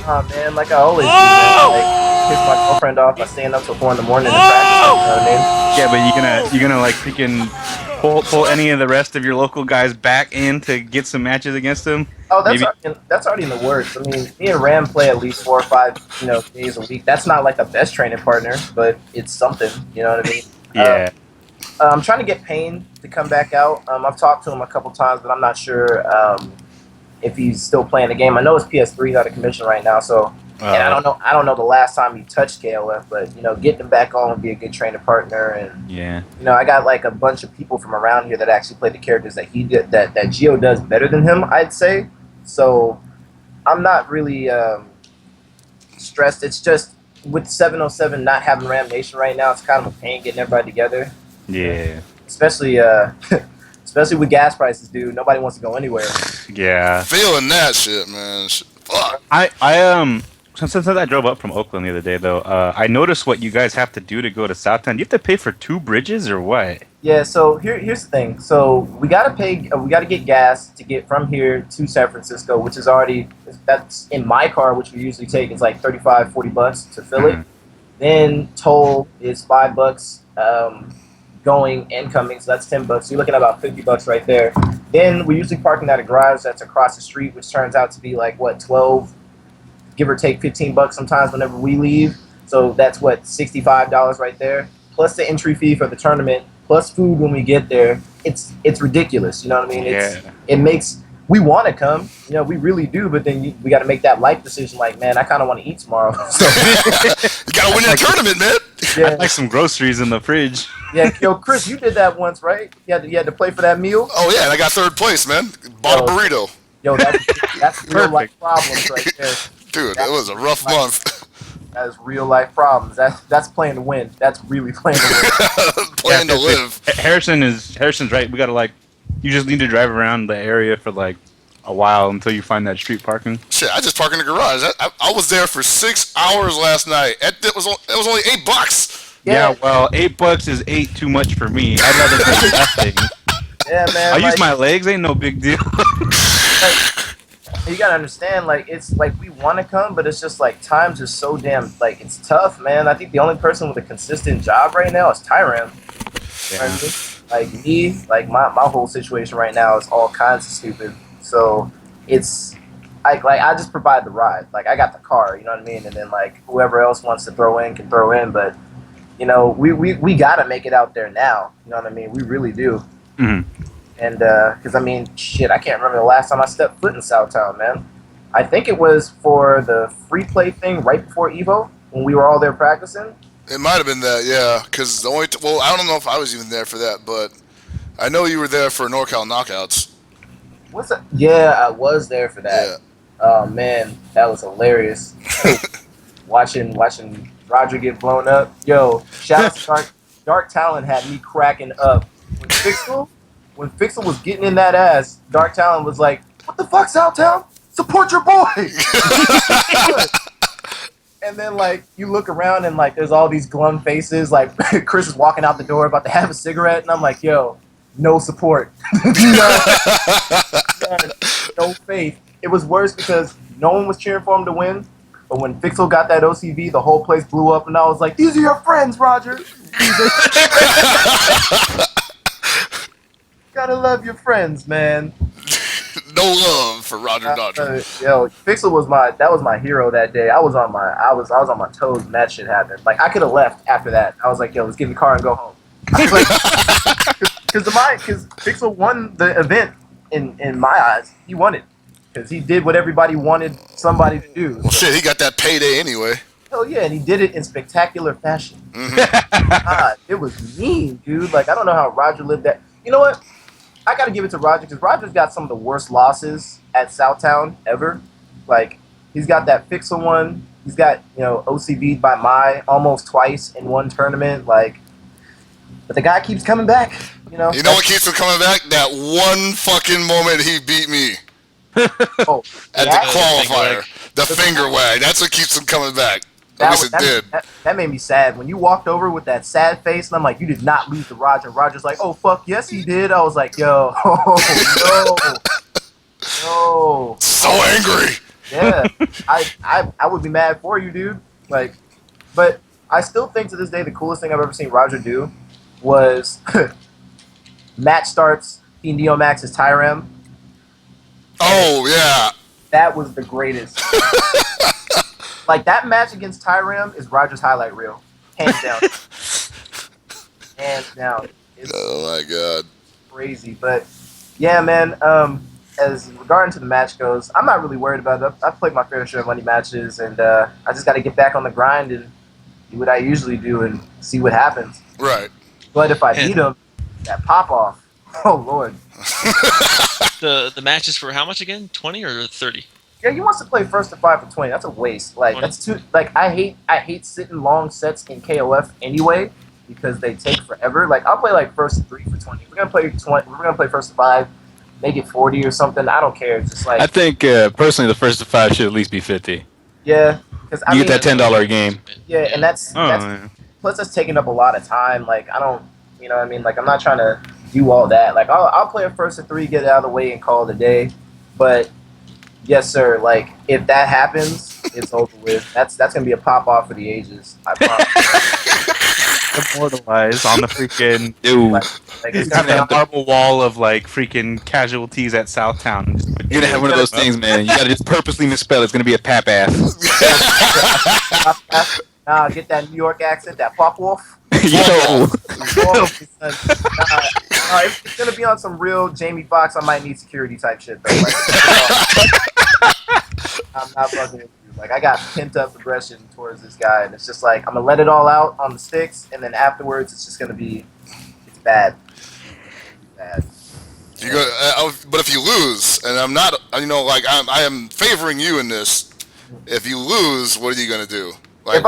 Oh man, like I always do, man. Like piss my girlfriend off by staying up till 4 in the morning to practice. You know what I mean? Yeah, but you're gonna like freaking pull any of the rest of your local guys back in to get some matches against them. Oh, Maybe- that's already in the works. I mean, me and Ram play at least 4 or 5, days a week. That's not like the best training partner, but it's something. You know what I mean? Yeah. I'm trying to get Payne to come back out. I've talked to him a couple times, but I'm not sure if he's still playing the game. I know his PS3 is out of commission right now, so and I don't know the last time he touched KOF, but getting him back on would be a good training partner. And Yeah. I got like a bunch of people from around here that actually play the characters that he did that Gio does better than him, I'd say. So I'm not really stressed. It's just with 707 not having Ram Nation right now, it's kind of a pain getting everybody together. Yeah. Especially especially with gas prices, dude. Nobody wants to go anywhere. Yeah. Feeling that shit, man. Fuck. Since I drove up from Oakland the other day, though, I noticed what you guys have to do to go to Southtown. You have to pay for 2 bridges or what? Yeah, so here's the thing. So we gotta get gas to get from here to San Francisco, which is that's in my car, which we usually take. It's like $35-$40 to fill it. Then toll is $5 going and coming, so that's $10. So you're looking at about $50 right there. Then we usually parking at a garage that's across the street, which turns out to be like 12, give or take $15 sometimes whenever we leave. So that's $65 right there, plus the entry fee for the tournament, plus food when we get there. It's ridiculous, you know what I mean? It makes we want to come, we really do, but then we got to make that life decision. Like, man, I kind of want to eat tomorrow. So, you gotta win that tournament, man. Yeah. I'd like some groceries in the fridge. Yeah, yo, Chris, you did that once, right? You had to play for that meal. Oh yeah, and I got 3rd place, man. Bought a burrito. Yo, that's real life problems right there. Dude, it was a rough month. That is real life problems. That's playing to win. That's really playing to win. Playing to live. Harrison's right. We gotta you just need to drive around the area for a while until you find that street parking. Shit, I just parked in the garage. I was there for 6 hours last night. It was only $8. Yeah, well, $8 is 8 too much for me. I'd rather do nothing. Yeah, man. I use my legs. Ain't no big deal. You gotta understand, it's we want to come, but it's just times are so damn it's tough, man. I think the only person with a consistent job right now is Tyram. Yeah. Me, my whole situation right now is all kinds of stupid. So it's I just provide the ride. I got the car, you know what I mean, and then whoever else wants to throw in can throw in, but we gotta make it out there now. You know what I mean? We really do. Mm-hmm. And because I can't remember the last time I stepped foot in Southtown, man. I think it was for the free play thing right before Evo when we were all there practicing. It might have been that, yeah. Because I don't know if I was even there for that, but I know you were there for NorCal Knockouts. What's that? Yeah, I was there for that. Yeah. Oh man, that was hilarious. watching Roger get blown up. Yo, shout out to Dark Talon had me cracking up. When Fixel was getting in that ass, Dark Talon was like, "What the fuck, Southtown? Support your boy!" And then you look around and there's all these glum faces. Chris is walking out the door about to have a cigarette, and I'm like, "Yo, no support, no faith." It was worse because no one was cheering for him to win, But when Fixel got that OCV, the whole place blew up, and I was like, "These are your friends, Roger. Gotta love your friends, man." No love for Roger Dodger. Yo, Fixel was my hero that day. I was on my toes when that shit happened. Like I could have left after that. I was like, "Yo, let's get in the car and go home." I was like, because Fixel won the event in my eyes. He won it because he did what everybody wanted somebody to do. Well, shit, he got that payday anyway. Hell yeah, and he did it in spectacular fashion. Mm-hmm. God, it was mean, dude. Like I don't know how Roger lived that. You know what? I got to give it to Roger because Roger's got some of the worst losses at Southtown ever. Like he's got that Fixel one. He's got OCV'd by Mai almost twice in one tournament. Like, but the guy keeps coming back. You know what keeps him coming back? That one fucking moment he beat me. Oh, at the qualifier, the finger wag. That's what keeps him coming back. At least it did. That made me sad. When you walked over with that sad face, and I'm like, you did not lose to Roger. Roger's like, oh, fuck, yes, he did. I was like, yo, no. So angry. Yeah, I would be mad for you, dude. Like, but I still think to this day the coolest thing I've ever seen Roger do was match starts, he Neo Max's Tyram. Oh, yeah. That was the greatest. Like, that match against Tyram is Roger's highlight reel. Hands down. Hands down. It's oh, my God. crazy. But, yeah, man, as regarding to the match goes, I'm not really worried about it. I've played my fair share of money matches, and I just got to get back on the grind and do what I usually do and see what happens. Right. But if I beat him, that pop-off, oh, Lord. The matches for how much again? 20 or 30? Yeah, he wants to play first to 5 for 20. That's a waste. Like 20. that's too. Like I hate sitting long sets in KOF anyway because they take forever. Like I'll play like first to 3 for 20. We're gonna play 20. We're gonna play first to 5, make it 40 or something. I don't care. It's just like I think personally the first to 5 should at least be 50. yeah, because You get that $10 game. Yeah, and that's plus that's taking up a lot of time. Like I don't, you know what I mean? Like I'm not trying to do all that. Like I'll play a first to 3, get it out of the way, and call it a day. But yes, sir. Like if that happens, it's over with. That's gonna be a pop off for the ages. I promise. Immortalized on the freaking Dude. Like it's got gonna that marble wall of like freaking casualties at Southtown. You're gonna have one of those things, man. You gotta just purposely misspell. It's gonna be a pap ass. Nah, get that New York accent, that pop off. Yo. It's gonna be on some real Jamie Foxx. I might need security type shit though. Like, I'm not fucking with you. Like I got pent up aggression towards this guy, and it's just like I'm gonna let it all out on the sticks, and then afterwards it's just gonna be bad. Bad. You go, but if you lose, and I'm not, like I am favoring you in this. If you lose, what are you gonna do? Like,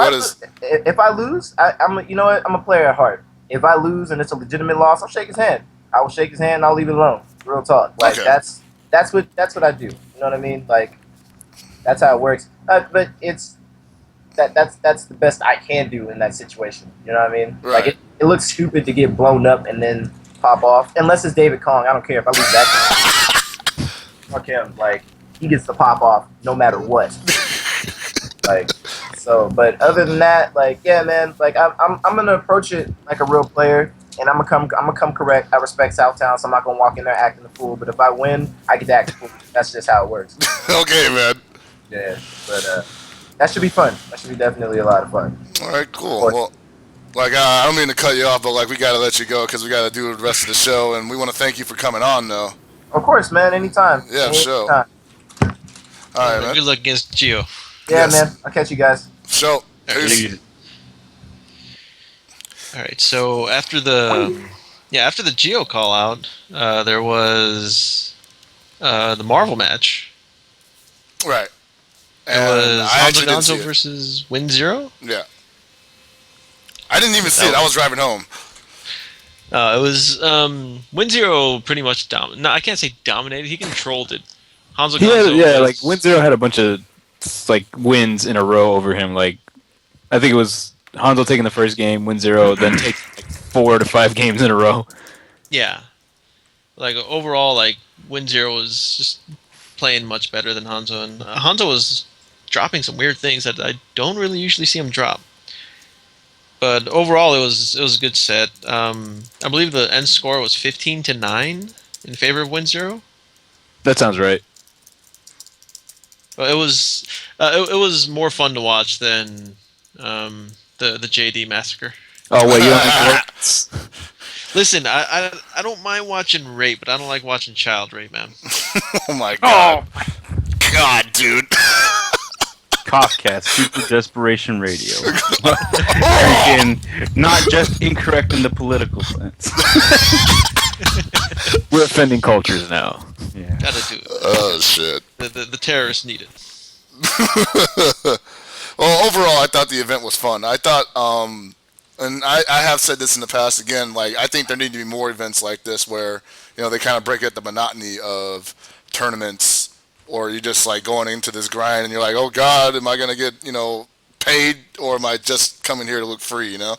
if I lose, I'm you know what? I'm a player at heart. If I lose and it's a legitimate loss, I'll shake his hand. I will shake his hand and I'll leave it alone. Real talk. Like okay. that's what I do. You know what I mean? Like that's how it works. But it's that's the best I can do in that situation. You know what I mean? Right. Like it looks stupid to get blown up and then pop off. Unless it's David Kong, I don't care if I lose that. Fuck him. Like he gets the pop off no matter what. Like. So, but other than that, like, yeah, man, like, I'm gonna approach it like a real player, and I'm gonna come correct. I respect Southtown, so I'm not gonna walk in there acting a fool. But if I win, I get to act a fool. That's just how it works. Okay, man. Yeah, but that should be fun. That should be definitely a lot of fun. All right, cool. Well, like, I don't mean to cut you off, but like, we gotta let you go because we gotta do the rest of the show, and we want to thank you for coming on, though. Of course, man. Anytime. Yeah, sure. Anytime. All right, man. Good luck against Gio. Yeah, man. I'll catch you guys. So, Alright, so after the Geo call out, there was the Marvel match. Right. It was Hanzo Gonzo versus Win Zero? Yeah. I didn't even see it. I was driving home. It was Win Zero pretty much no, I can't say dominated. He controlled it. Hanzo Gonzo like Win Zero had a bunch of like wins in a row over him. Like I think it was Hanzo taking the first game, Win Zero, then take like 4 to 5 games in a row. Yeah. Like overall, like Win Zero was just playing much better than Hanzo, and Hanzo was dropping some weird things that I don't really usually see him drop. But overall, it was a good set. I believe the end score was 15-9 in favor of Win0. That sounds right. Well, it was more fun to watch than the JD massacre. Oh wait, you don't like votes? Listen, I don't mind watching rape, but I don't like watching child rape, man. Oh my god. God, dude. KOFCAST Super Desperation Radio. Freaking not just incorrect in the political sense. We're offending cultures now. Yeah. Gotta do it. Oh shit. The terrorists need it. Well, overall, I thought the event was fun. I thought, and I have said this in the past again, like, I think there need to be more events like this where, they kind of break up the monotony of tournaments, or you just, like, going into this grind and you're like, oh, God, am I going to get, paid, or am I just coming here to look free, Yeah.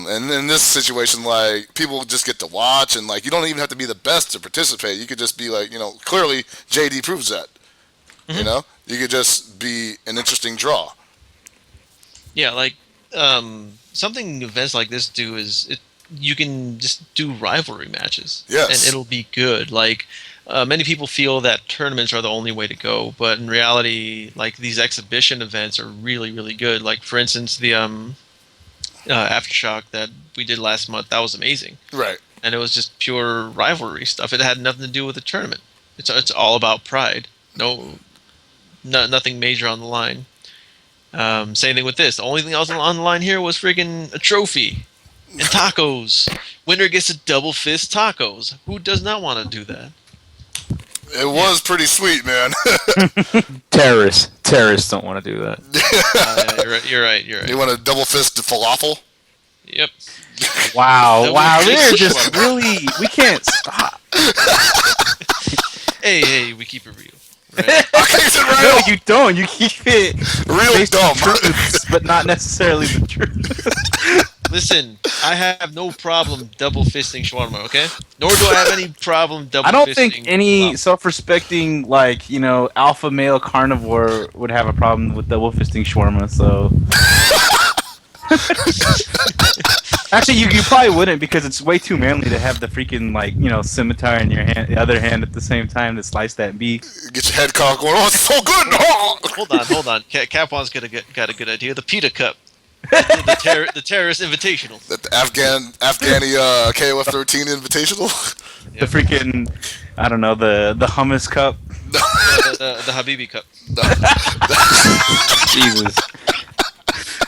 And in this situation, like, people just get to watch, and, like, you don't even have to be the best to participate. You could just be, like, clearly JD proves that. Mhm. You could just be an interesting draw. Yeah, like something events like this do is you can just do rivalry matches. Yes. And it'll be good. Like many people feel that tournaments are the only way to go, but in reality, like these exhibition events are really, really good. Like for instance, the Aftershock that we did last month, that was amazing. Right. And it was just pure rivalry stuff. It had nothing to do with the tournament. It's all about pride. Nothing major on the line. Same thing with this. The only thing else on the line here was friggin' a trophy and tacos. Winner gets a double fist tacos. Who does not want to do that? It was pretty sweet, man. Terrorists don't want to do that. You're right. You want a double fist falafel? Yep. Wow, Double we're fist just shawarma. really, we can't stop. Hey, we keep it real. Right? I keep it No, real. you don't. You keep it Real based on dumb. truths, but not necessarily the truth. Listen, I have no problem double fisting shawarma, okay? Nor do I have any problem double fisting. I don't think any falafel. self-respecting, alpha male carnivore would have a problem with double fisting shawarma. So, actually, you probably wouldn't, because it's way too manly to have the freaking scimitar in your hand, the other hand at the same time to slice that beef. Get your head cocked going, oh, it's so good! Oh. Hold on. Capwan's got a good idea. The pita cup. The terrorist invitational. The Afghani KOF 13 invitational? The freaking, I don't know, the hummus cup. The Habibi cup. Jesus.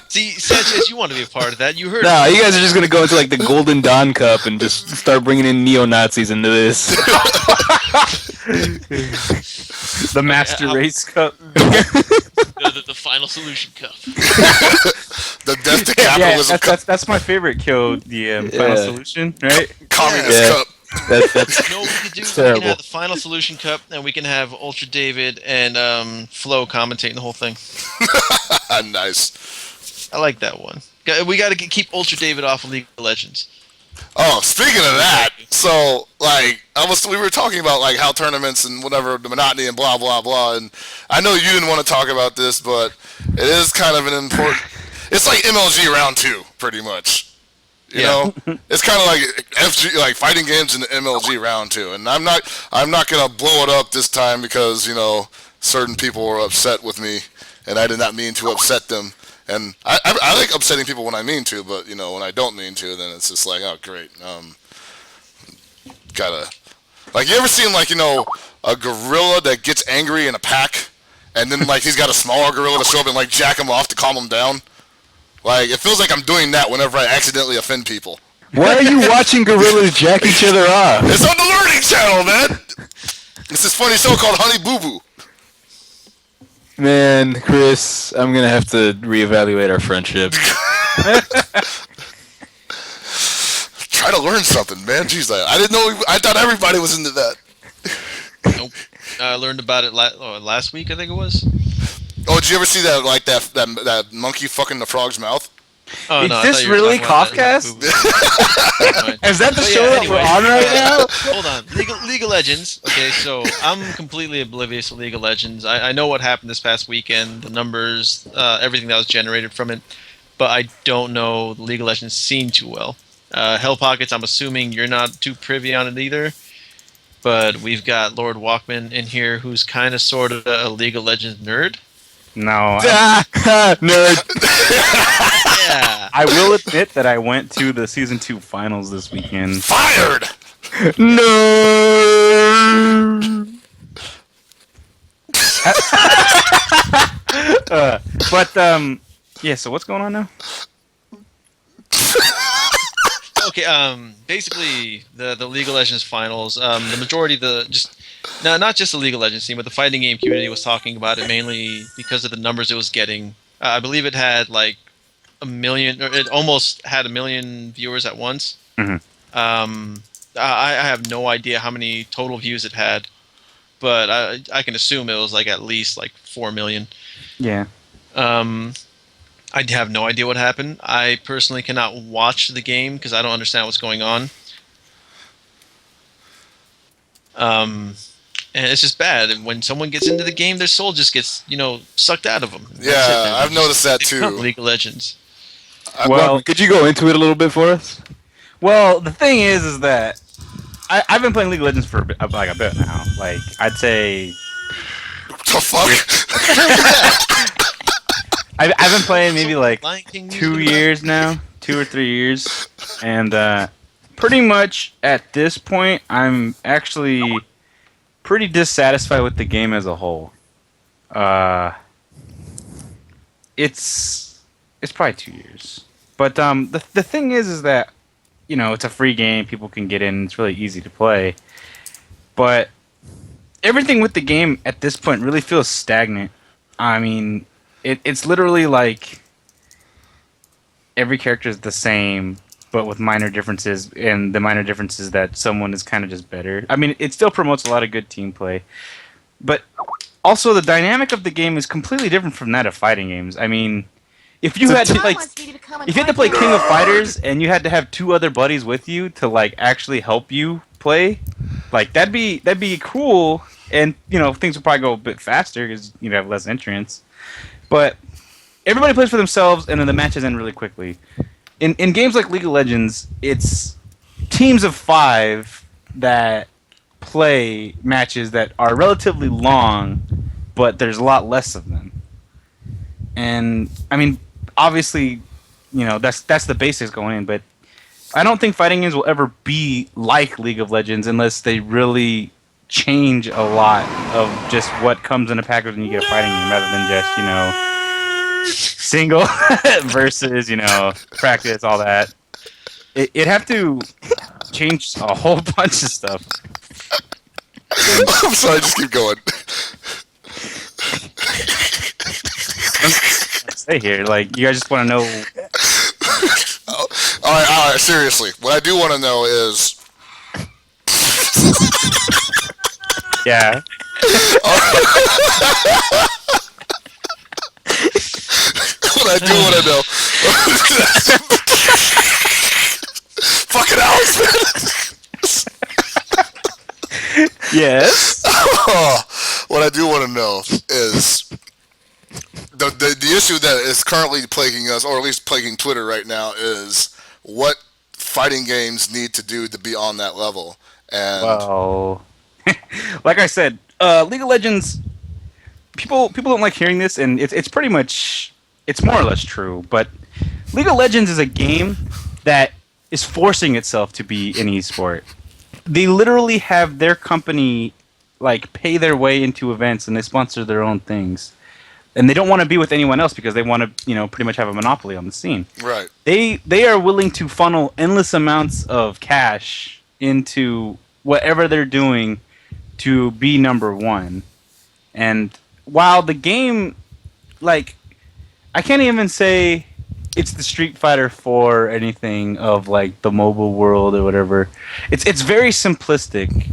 See, Sanchez, you want to be a part of that. You heard No, you guys are just gonna go into like the Golden Dawn Cup and just start bringing in neo-Nazis into this. The Master Race cup. the final solution cup. The death to capitalism cup. That's my favorite KODM final solution, right? Communist Yeah. cup. That's You know what we could do? We terrible. can have the final solution cup, and we can have Ultra David and Flo commentating the whole thing. Nice. I like that one. We got to keep Ultra David off of League of Legends. Oh, speaking of that, so like we were talking about like how tournaments and whatever, the monotony and blah blah blah, and I know you didn't want to talk about this, but it is kind of an important. It's like MLG round 2, pretty much. You know, it's kind of like FG, like fighting games in the MLG round 2, and I'm not gonna blow it up this time because certain people were upset with me, and I did not mean to upset them. And I like upsetting people when I mean to, but when I don't mean to, then it's just like, oh great, gotta like, you ever seen like a gorilla that gets angry in a pack, and then like he's got a smaller gorilla to show up and like jack him off to calm him down? Like, it feels like I'm doing that whenever I accidentally offend people. Why are you watching gorillas jack each other off? It's on the Learning Channel, man. It's this funny show called Honey Boo Boo. Man, Chris, I'm gonna have to reevaluate our friendship. Try to learn something, man. Jeez, I didn't know. I thought everybody was into that. Nope. I learned about it last week, I think it was. Oh, did you ever see that? Like that monkey fucking the frog's mouth? Oh Is no, I this thought you were really talking about KOFCAST? Never mind. Is that the But show yeah, that anyway, we're on right now? Hold on, League of Legends. Okay, so I'm completely oblivious to League of Legends. I know what happened this past weekend, the numbers, everything that was generated from it, but I don't know the League of Legends scene too well. Hell Pockets, I'm assuming you're not too privy on it either. But we've got Lord Walkman in here, who's kind of sort of a League of Legends nerd. No, Nerd. Yeah. I will admit that I went to the season 2 finals this weekend. Fired. No. Yeah. So what's going on now? Okay. Basically, the League of Legends finals. The majority of not just the League of Legends team, but the fighting game community was talking about it mainly because of the numbers it was getting. I believe it had like 1 million, or it almost had 1 million viewers at once. Mhm. I have no idea how many total views it had, but I can assume it was like at least like 4 million. Yeah. I have no idea what happened. I personally cannot watch the game because I don't understand what's going on. And it's just bad. And when someone gets into the game, their soul just gets, sucked out of them. Yeah, I've noticed that too. League of Legends. Well, could you go into it a little bit for us? Well, the thing is that I've been playing League of Legends for like a bit now. Like I'd say The fuck? I've been playing maybe like Lion King music 2 in the years now, 2 or 3 years, and pretty much at this point, I'm actually pretty dissatisfied with the game as a whole. It's probably 2 years, but the thing is that it's a free game, people can get in, it's really easy to play, but everything with the game at this point really feels stagnant. I mean, it's literally like every character is the same, but with minor differences, and the minor differences that someone is kind of just better. I mean, it still promotes a lot of good team play, but also the dynamic of the game is completely different from that of fighting games. I mean, if you had to play King of Fighters and you had to have 2 other buddies with you to like actually help you play, like that'd be cool, and things would probably go a bit faster because you'd have less entrants. But everybody plays for themselves, and then the matches end really quickly. In games like League of Legends, it's teams of 5 that play matches that are relatively long, but there's a lot less of them. And I mean, obviously, that's the basics going in, but I don't think fighting games will ever be like League of Legends unless they really change a lot of just what comes in a package when you get a fighting game, rather than just single versus practice, all that. It'd have to change a whole bunch of stuff. I'm sorry, just keep going. Stay here, like you guys just want to know. All right, seriously. What I do want to know is... Yeah. What I do want to know... Fucking Alex, man! Yes. What I do want to know is... The issue that is currently plaguing us, or at least plaguing Twitter right now, is what fighting games need to do to be on that level. And Well, like I said, League of Legends. People don't like hearing this, and it's pretty much more or less true. But League of Legends is a game that is forcing itself to be an esport. They literally have their company like pay their way into events, and they sponsor their own things. And they don't want to be with anyone else because they want to, pretty much have a monopoly on the scene. right. They are willing to funnel endless amounts of cash into whatever they're doing to be number one. And while the game, like, I can't even say it's the Street Fighter 4 or anything of like the mobile world or whatever. It's very simplistic.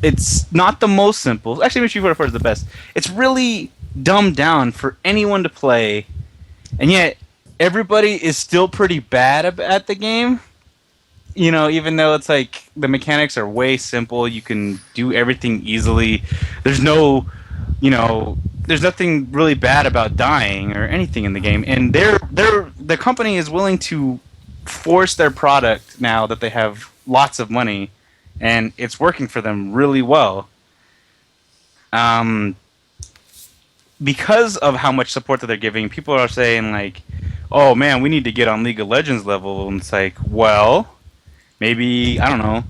It's not the most simple. Actually, Street Fighter 4 is the best. It's really dumbed down for anyone to play, and yet everybody is still pretty bad at the game. Even though it's like the mechanics are way simple, you can do everything easily. There's no, there's nothing really bad about dying or anything in the game. And the company is willing to force their product now that they have lots of money, and it's working for them really well. Because of how much support that they're giving, people are saying like, "Oh man, we need to get on League of Legends level." And it's like, well, maybe I don't know,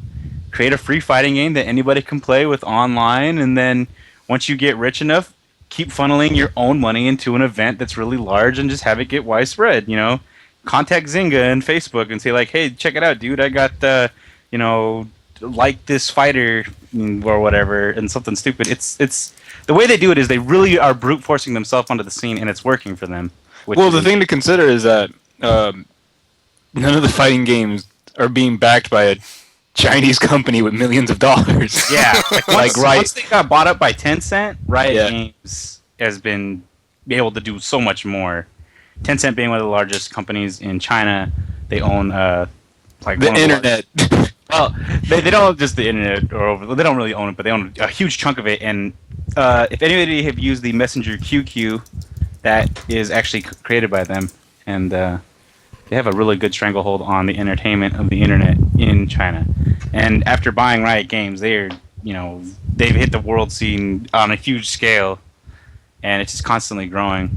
create a free fighting game that anybody can play with online, and then once you get rich enough, keep funneling your own money into an event that's really large and just have it get widespread. Contact Zynga and Facebook and say like, "Hey, check it out, dude! I got like this fighter or whatever," and something stupid. It's the way they do it is they really are brute forcing themselves onto the scene, and it's working for them. Well, the thing to consider is that none of the fighting games are being backed by a Chinese company with millions of dollars. Yeah, Like, once they got bought up by Tencent, Riot Yeah. Games has been able to do so much more. Tencent being one of the largest companies in China, they own like The one of the internet. Well, they don't own just the internet, they don't really own it, but they own a huge chunk of it. And if anybody have used the Messenger QQ, that is actually created by them, and they have a really good stranglehold on the entertainment of the internet in China. And after buying Riot Games, they've hit the world scene on a huge scale, and it's just constantly growing.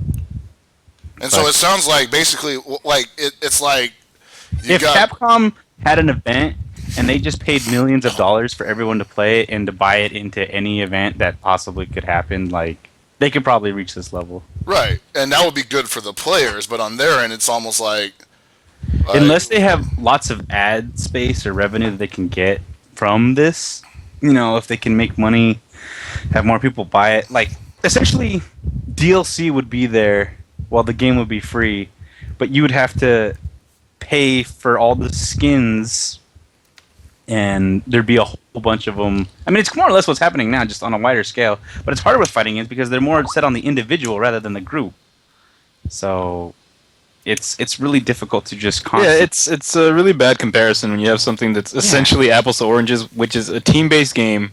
And so it sounds like basically like it's like If Capcom had an event and they just paid millions of dollars for everyone to play it and to buy it into any event that possibly could happen, like they could probably reach this level. right, and that would be good for the players, but on their end, it's almost like Unless they have lots of ad space or revenue that they can get from this, if they can make money, have more people buy it, like essentially DLC would be there while the game would be free, but you would have to pay for all the skins, and there'd be a whole bunch of them. I mean, it's more or less what's happening now, just on a wider scale, but it's harder with fighting games because they're more set on the individual rather than the group. So it's really difficult to just Yeah, it's a really bad comparison when you have something that's essentially apples to oranges, which is a team-based game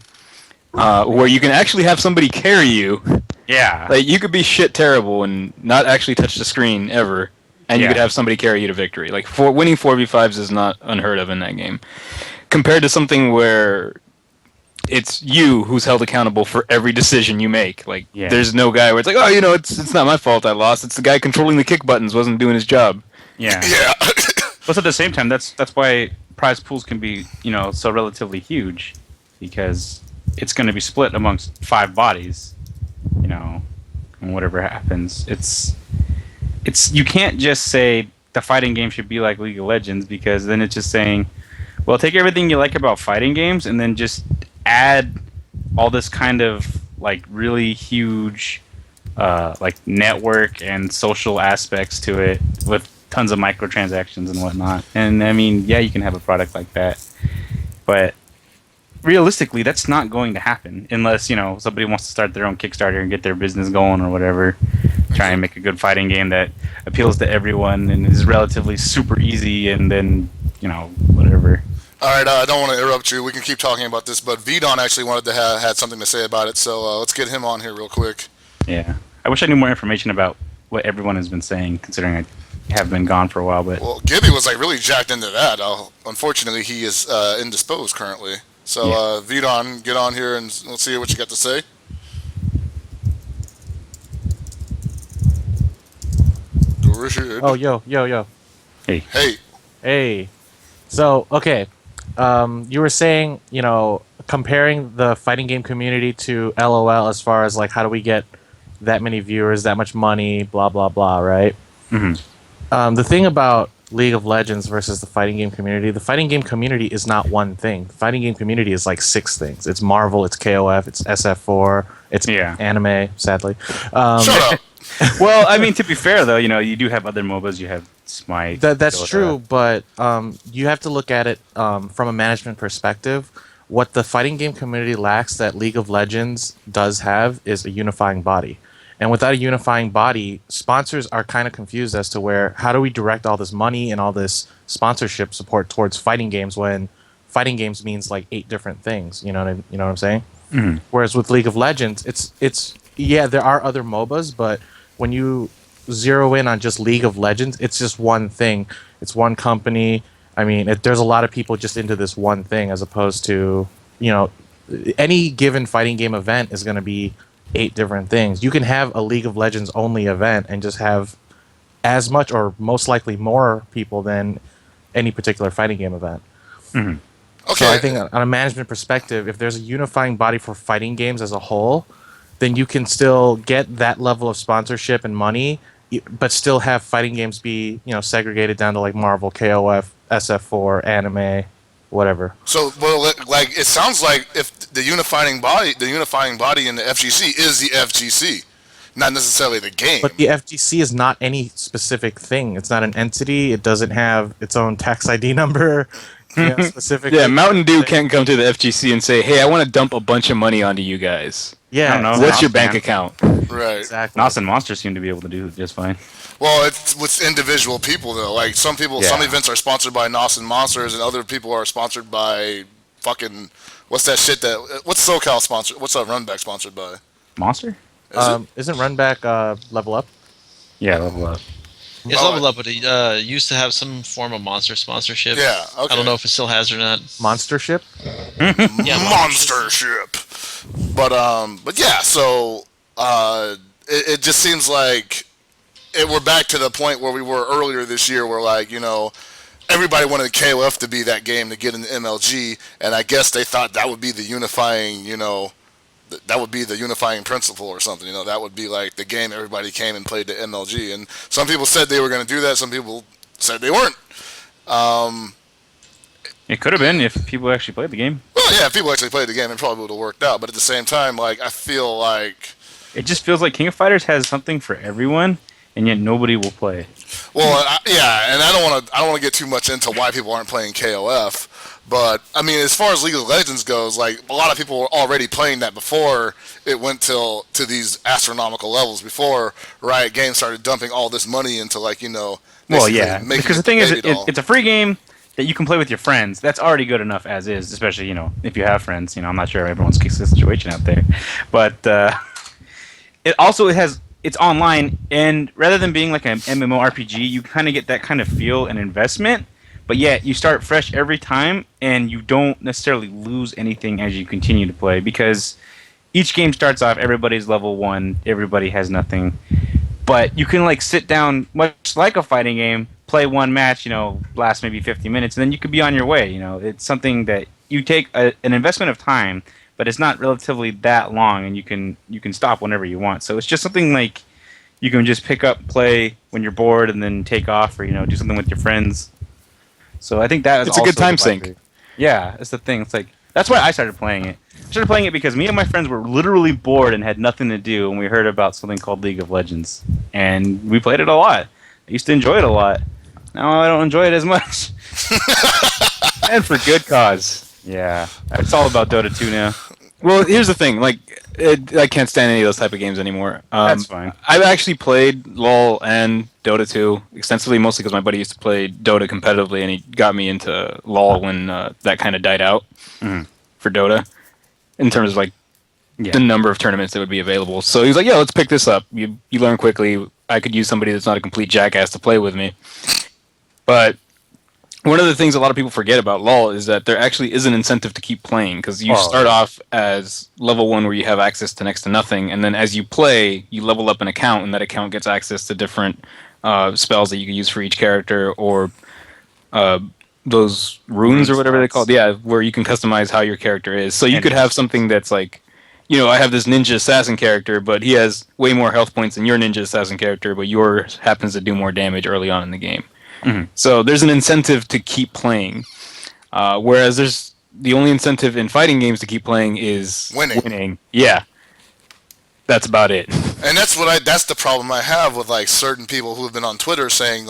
where you can actually have somebody carry you. Yeah. Like, you could be shit terrible and not actually touch the screen ever, and you could have somebody carry you to victory. Like, winning 4v5s is not unheard of in that game. Compared to something where it's you who's held accountable for every decision you make. Like, there's no guy where it's like, oh, it's not my fault I lost. It's the guy controlling the kick buttons wasn't doing his job. Yeah. yeah. But at the same time, that's why prize pools can be, so relatively huge, because it's going to be split amongst 5 bodies, and whatever happens. It's you can't just say the fighting game should be like League of Legends, because then it's just saying, well, take everything you like about fighting games and then just add all this kind of like really huge like network and social aspects to it with tons of microtransactions and whatnot. And I mean, yeah, you can have a product like that, but realistically, that's not going to happen unless somebody wants to start their own Kickstarter and get their business going or whatever. Try and make a good fighting game that appeals to everyone and is relatively super easy, and then whatever. All right, I don't want to interrupt you. We can keep talking about this, but Vidon actually wanted to had something to say about it, so let's get him on here real quick. Yeah, I wish I knew more information about what everyone has been saying, considering I have been gone for a while. But Well, Gibby was like really jacked into that. Unfortunately, he is indisposed currently. So Vidon, get on here and let's see what you got to say. Oh, yo. Hey. So, okay. You were saying, comparing the fighting game community to LOL as far as, like, how do we get that many viewers, that much money, blah, blah, blah, right? Mm-hmm. The thing about League of Legends versus the fighting game community is not one thing. The fighting game community is, like, 6 things. It's Marvel, it's KOF, it's SF4, it's anime, sadly. Shut up! Well, I mean, to be fair, though, you do have other MOBAs. You have Smite. That's Dota. true, but you have to look at it from a management perspective. What the fighting game community lacks that League of Legends does have is a unifying body. And without a unifying body, sponsors are kind of confused as to how do we direct all this money and all this sponsorship support towards fighting games when fighting games means like 8 different things. You know what I'm saying? Mm-hmm. Whereas with League of Legends, it's yeah, there are other MOBAs, but when you zero in on just League of Legends, it's just one thing. It's one company. I mean, there's a lot of people just into this one thing, as opposed to, any given fighting game event is going to be 8 different things. You can have a League of Legends only event and just have as much or most likely more people than any particular fighting game event. Mm-hmm. Okay. So I think on a management perspective, if there's a unifying body for fighting games as a whole, then you can still get that level of sponsorship and money, but still have fighting games be, segregated down to like Marvel, KOF, SF4, anime, whatever. So, well, like it sounds like if the unifying body in the FGC is the FGC, not necessarily the game. But the FGC is not any specific thing. It's not an entity. It doesn't have its own tax ID number. Specifically. Yeah, Mountain Dew can't come to the FGC and say, "Hey, I want to dump a bunch of money onto you guys." Yeah, I don't know. What's your Nos, bank man. account? Right. exactly. Nos and Monsters seem to be able to do just fine. Well, it's with individual people though. Like some Yeah. events are sponsored by Nos and Monsters, and other people are sponsored by fucking what's that shit what's SoCal sponsored? What's Runback sponsored by? Monster? Isn't Runback Level Up? Yeah, level up. It's Level Up, but it used to have some form of Monster sponsorship. Yeah, okay. I don't know if it still has or not. Monstership? Yeah, Monster ship. But yeah, so it just seems like we're back to the point where we were earlier this year, where everybody wanted KOF to be that game to get in the MLG, and I guess they thought that would be the unifying, that would be the unifying principle or something. That would be like the game everybody came and played the MLG. And some people said they were going to do that. Some people said they weren't. It could have been if people actually played the game. Well, yeah, if people actually played the game, it probably would have worked out. But at the same time, I feel like... It just feels like King of Fighters has something for everyone, and yet nobody will play. Well, yeah, and I don't want to get too much into why people aren't playing KOF. But I mean, as far as League of Legends goes, a lot of people were already playing that before it went to these astronomical levels. Before Riot Games started dumping all this money into Well, yeah, because the thing is, it's a free game that you can play with your friends. That's already good enough as is, especially if you have friends. I'm not sure everyone's situation out there, but it's online, and rather than being like an MMORPG, you kind of get that kind of feel and investment. But yet, you start fresh every time, and you don't necessarily lose anything as you continue to play, because each game starts off, everybody's level 1, everybody has nothing. But you can sit down, much like a fighting game, play one match, last maybe 50 minutes, and then you could be on your way. It's something that you take an investment of time, but it's not relatively that long, and you can stop whenever you want. So it's just something you can just pick up, play when you're bored, and then take off, or do something with your friends. So I think that is It's a good time sink. Yeah, that's the thing. It's that's why I started playing it. I started playing it because me and my friends were literally bored and had nothing to do, and we heard about something called League of Legends, and we played it a lot. I used to enjoy it a lot. Now I don't enjoy it as much. And for good cause. Yeah, it's all about Dota 2 now. Well, here's the thing. I can't stand any of those type of games anymore. That's fine. I've actually played LoL and Dota 2 extensively, mostly because my buddy used to play Dota competitively, and he got me into LoL when that kind of died out for Dota, in terms of the number of tournaments that would be available. So he was like, "Yeah, let's pick this up. You learn quickly. I could use somebody that's not a complete jackass to play with me." But one of the things a lot of people forget about LoL is that there actually is an incentive to keep playing, because you start off as level 1 where you have access to next to nothing, and then as you play, you level up an account, and that account gets access to different spells that you can use for each character, or those runes or whatever they're called. Yeah, where you can customize how your character is. So you could have something that's I have this ninja assassin character, but he has way more health points than your ninja assassin character, but yours happens to do more damage early on in the game. Mm-hmm. So there's an incentive to keep playing, whereas there's the only incentive in fighting games to keep playing is winning. Yeah, that's about it. And that's the problem I have with certain people who have been on Twitter saying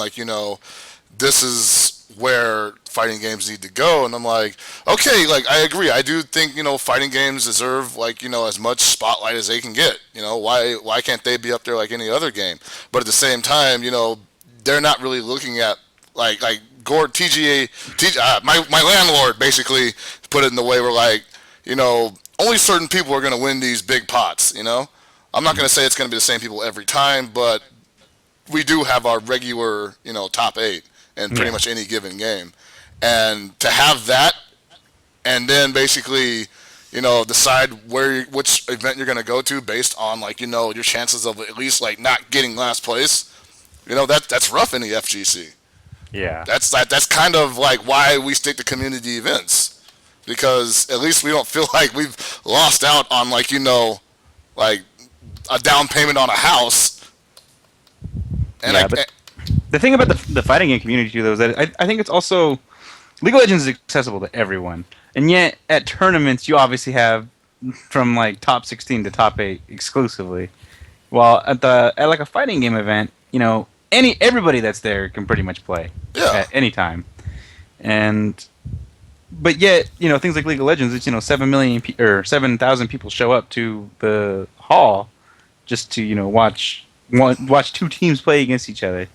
this is where fighting games need to go. And I'm like, okay, like I agree. I do think fighting games deserve like as much spotlight as they can get. Why can't they be up there like any other game? But at the same time, they're not really looking at like Gord TGA. My landlord basically put it in the way where like only certain people are going to win these big pots. I'm not going to say it's going to be the same people every time, but we do have our regular, top 8 in pretty much any given game. And to have that and then basically, decide which event you're going to go to based on like, your chances of at least like not getting last place, that's rough in the FGC. Yeah. That's kind of like why we stick to community events, because at least we don't feel like we've lost out on like, like a down payment on a house. And but the thing about the fighting game community too, though, is that I think it's also League of Legends is accessible to everyone, and yet at tournaments you obviously have from like top 16 to top 8 exclusively. While at like a fighting game event, everybody that's there can pretty much play at any time, but yet things like League of Legends, it's 7 million or 7,000 people show up to the hall just to watch two teams play against each other,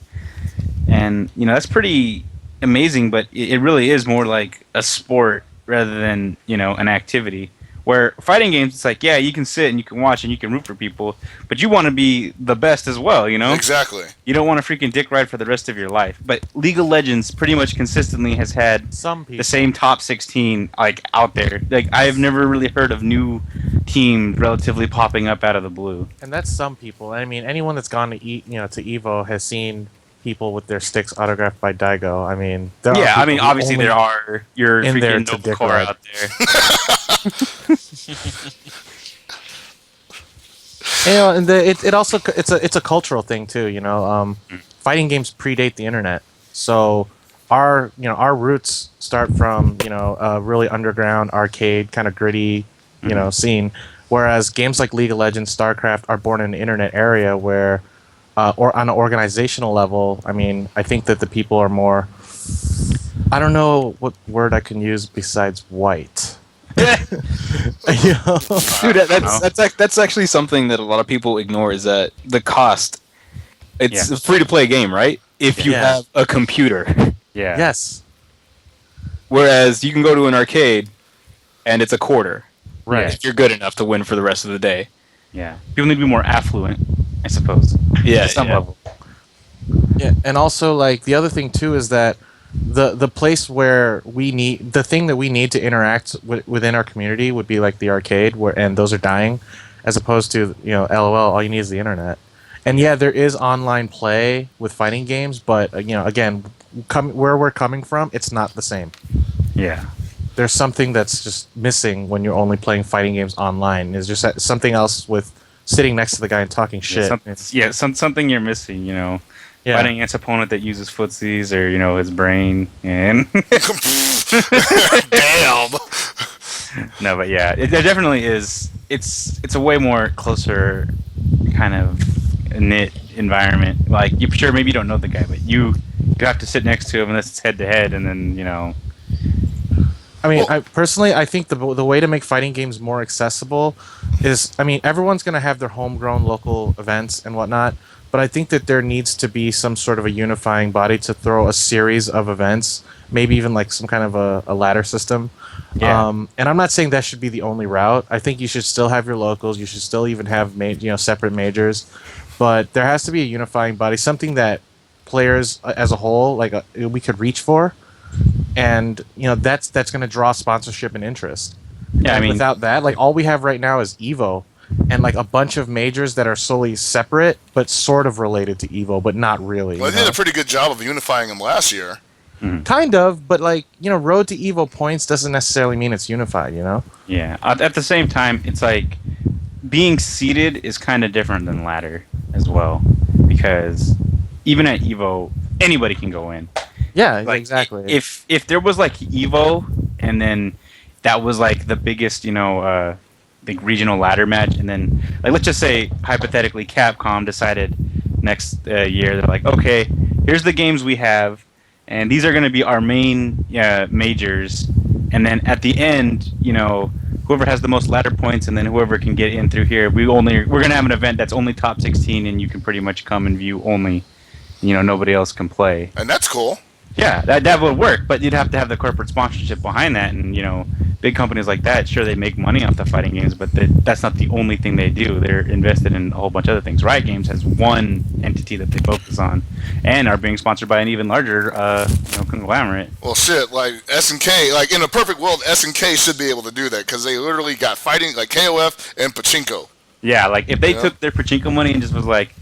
and that's pretty amazing. But it really is more like a sport rather than an activity. Where fighting games, it's like, you can sit and you can watch and you can root for people, but you want to be the best as well, Exactly. You don't want to freaking dick ride for the rest of your life. But League of Legends pretty much consistently has had Some people. the same top 16 like out there. Like I've never really heard of new teams relatively popping up out of the blue. And that's some people. I mean, anyone that's gone to to Evo has seen people with their sticks autographed by Daigo. I mean, obviously there are your in there freaking to noble dick core ride. out there. And it also it's a cultural thing too. Fighting games predate the internet, so our roots start from a really underground arcade kind of gritty scene, whereas games like League of Legends, StarCraft are born in an internet area where, or on an organizational level. I mean, I think that the people are more. I don't know what word I can use besides white. Dude, that's actually something that a lot of people ignore, is that the cost. It's a free to play game, right? If you have a computer. Yeah. Yes. Whereas you can go to an arcade and it's a quarter. Right. If you're good enough to win for the rest of the day. Yeah. People need to be more affluent, I suppose. Yeah. At some level. Yeah, and also like the other thing too is that the place where the thing that we need to interact within our community would be like the arcade, and those are dying, as opposed to LOL. All you need is the internet, and there is online play with fighting games, but again, where we're coming from, it's not the same. Yeah, there's something that's just missing when you're only playing fighting games online. There's just something else with sitting next to the guy and talking shit. Something you're missing. Fighting against an opponent that uses footsies or his brain and damn. No, but it definitely is. It's a way more closer kind of knit environment. Like maybe you don't know the guy, but you have to sit next to him unless it's head to head, and then I mean, I think the way to make fighting games more accessible is, everyone's going to have their homegrown local events and whatnot, but I think that there needs to be some sort of a unifying body to throw a series of events, maybe even like some kind of a ladder system. Yeah. And I'm not saying that should be the only route. I think you should still have your locals. You should still even have separate majors, but there has to be a unifying body, something that players as a whole we could reach for, and that's going to draw sponsorship and interest. Yeah, and without that, all we have right now is Evo, and a bunch of majors that are solely separate but sort of related to Evo, but not really. Well, they did a pretty good job of unifying them last year. Kind of, but Road to Evo points doesn't necessarily mean it's unified. Yeah. At the same time, it's like being seeded is kind of different than ladder as well, because even at Evo, anybody can go in. Yeah, exactly. If there was Evo, and then that was the biggest, regional ladder match, and then let's just say hypothetically Capcom decided next year they're like, okay, here's the games we have, and these are going to be our main majors. And then at the end, whoever has the most ladder points, and then whoever can get in through here, we're going to have an event that's only top 16, and you can pretty much come and view only. Nobody else can play. And that's cool. Yeah, that would work, but you'd have to have the corporate sponsorship behind that, and big companies like that, sure, they make money off the fighting games, but that's not the only thing they do. They're invested in a whole bunch of other things. Riot Games has one entity that they focus on, and are being sponsored by an even larger conglomerate. Well, shit, like SNK, like in a perfect world, SNK should be able to do that because they literally got fighting like KOF and Pachinko. Yeah, like if they took their Pachinko money and just was like,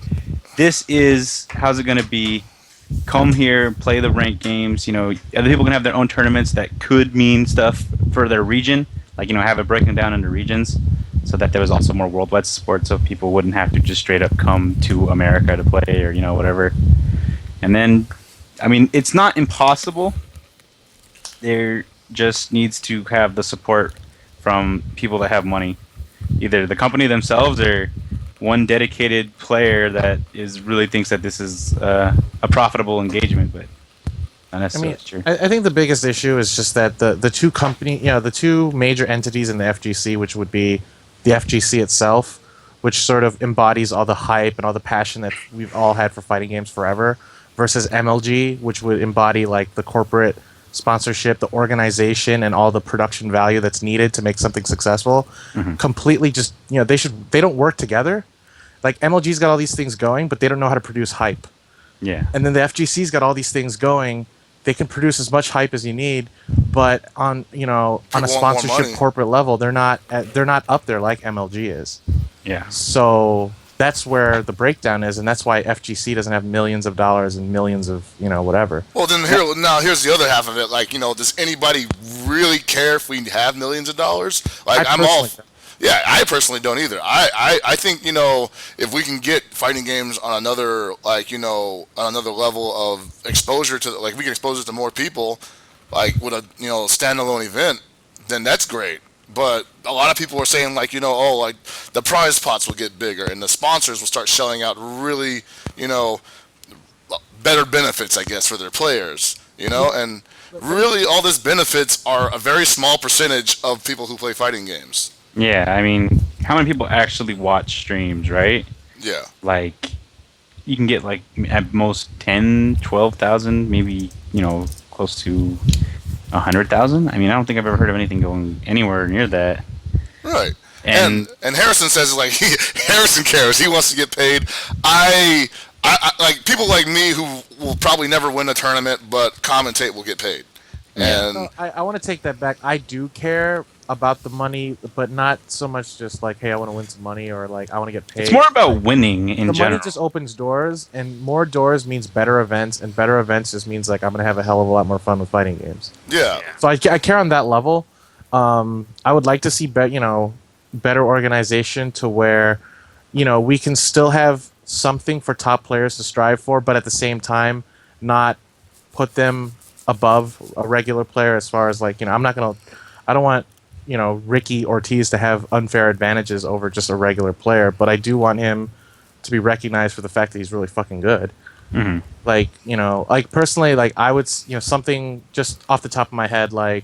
this is how's it going to be. Come here, play the ranked games. Other people can have their own tournaments that could mean stuff for their region. Like, have it broken down into regions so that there was also more worldwide support so people wouldn't have to just straight up come to America to play or, whatever. And then, it's not impossible. There just needs to have the support from people that have money. Either the company themselves or one dedicated player that really thinks that this is a profitable engagement, but not necessarily true. I think the biggest issue is just that the two major entities in the FGC, which would be the FGC itself, which sort of embodies all the hype and all the passion that we've all had for fighting games forever, versus MLG, which would embody like the corporate sponsorship, the organization, and all the production value that's needed to make something successful. Completely just they don't work together. Like MLG's got all these things going, but they don't know how to produce hype. Yeah. And then the FGC's got all these things going. They can produce as much hype as you need, but on a sponsorship corporate level, they're not up there like MLG is. Yeah. So that's where the breakdown is, and that's why FGC doesn't have millions of dollars and millions of whatever. Well, then here's the other half of it. Like, does anybody really care if we have millions of dollars? Like, Yeah, I personally don't either. I think if we can get fighting games on another on another level of exposure to we can expose it to more people, like with a standalone event, then that's great. But a lot of people are saying the prize pots will get bigger and the sponsors will start shelling out really better benefits, I guess, for their players. And really all these benefits are a very small percentage of people who play fighting games. Yeah, how many people actually watch streams, right? Yeah. Like, you can get, at most 10, 12,000, maybe, close to 100,000. I don't think I've ever heard of anything going anywhere near that. Right. And Harrison says, Harrison cares. He wants to get paid. I like, people like me who will probably never win a tournament, but commentate will get paid. Yeah. And I want to take that back. I do care about the money, but not so much just hey, I want to win some money or I want to get paid. It's more about winning in general. The money just opens doors, and more doors means better events, and better events just means I'm going to have a hell of a lot more fun with fighting games. Yeah. So I care on that level. I would like to see better organization to where we can still have something for top players to strive for, but at the same time not put them above a regular player as far as I don't want Ricky Ortiz to have unfair advantages over just a regular player, but I do want him to be recognized for the fact that he's really fucking good. Personally, I would something just off the top of my head, a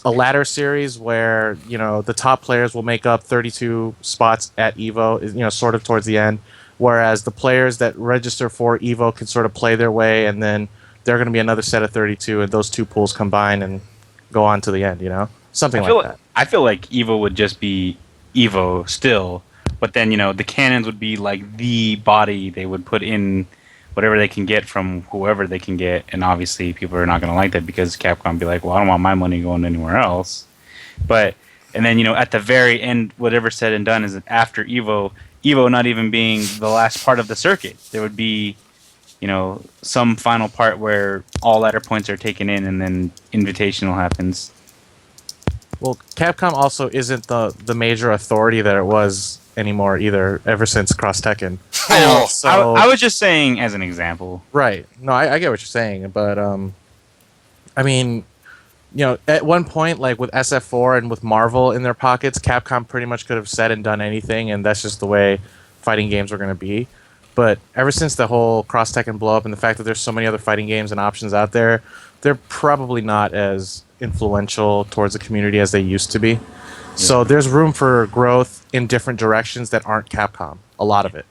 ladder series where the top players will make up 32 spots at Evo, sort of towards the end, whereas the players that register for Evo can sort of play their way, and then they're going to be another set of 32, and those two pools combine and go on to the end, something like that. I feel like Evo would just be Evo still, but then the cannons would be the body they would put in whatever they can get from whoever they can get, and obviously people are not going to like that because Capcom would be like, well, I don't want my money going anywhere else. And then at the very end, whatever said and done is that after Evo not even being the last part of the circuit, there would be some final part where all ladder points are taken in and then invitational happens. Well, Capcom also isn't the major authority that it was anymore either, ever since Cross Tekken. I know. So, I was just saying as an example. Right. No, I get what you're saying, but at one point, with SF4 and with Marvel in their pockets, Capcom pretty much could have said and done anything, and that's just the way fighting games are going to be. But ever since the whole Cross Tekken blow up and the fact that there's so many other fighting games and options out there, they're probably not as influential towards the community as they used to be. So there's room for growth in different directions that aren't Capcom. A lot of it.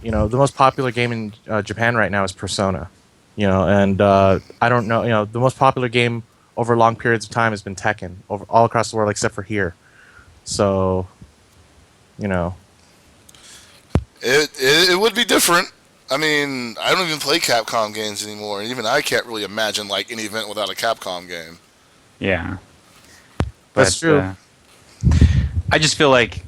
You know, the most popular game in Japan right now is Persona. You know, and I don't know. You know, the most popular game over long periods of time has been Tekken, over all across the world except for here. So, you know, it would be different. I mean, I don't even play Capcom games anymore, and even I can't really imagine like any event without a Capcom game. Yeah. That's true. I just feel like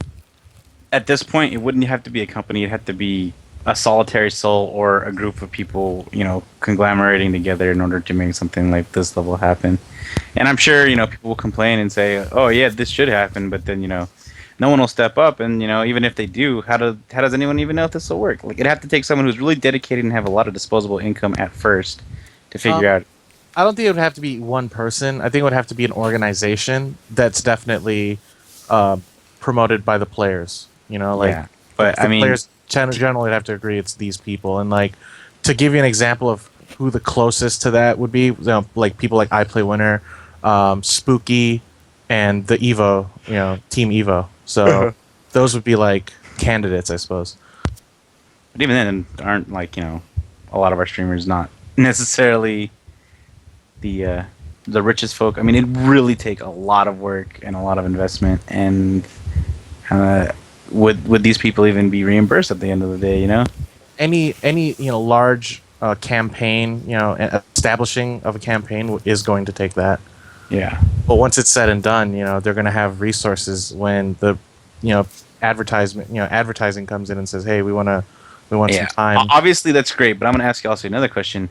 at this point, it wouldn't have to be a company. It'd have to be a solitary soul or a group of people, you know, conglomerating together in order to make something like this level happen. And I'm sure, you know, people will complain and say, oh, yeah, this should happen. But then, you know, no one will step up. And, you know, even if they do, how does anyone even know if this will work? Like, it'd have to take someone who's really dedicated and have a lot of disposable income at first to figure out. I don't think it would have to be one person. I think it would have to be an organization that's definitely promoted by the players. You know, like, Yeah, but the I mean, players generally have to agree it's these people. And like, to give you an example of who the closest to that would be, you know, like people like I Play Winner, Spooky, and the Evo, you know, Team Evo. So those would be like candidates, I suppose. but even then, aren't like, you know, a lot of our streamers not necessarily the richest folk. I mean, it really take a lot of work and a lot of investment, and would these people even be reimbursed at the end of the day? You know, Any you know large campaign, you know, establishing of a campaign is going to take that. yeah. But once it's said and done, you know, they're going to have resources when the, you know, advertising comes in and says, "Hey, we want some time." Obviously, that's great, but I'm going to ask you also another question.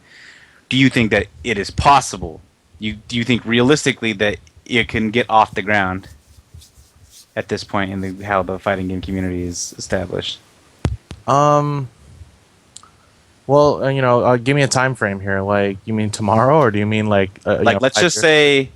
Do you think that it is possible? Do you think realistically that it can get off the ground at this point in how the fighting game community is established? Well, you know, give me a time frame here. Like, you mean tomorrow, or do you mean like you know, Let's 5 just years? say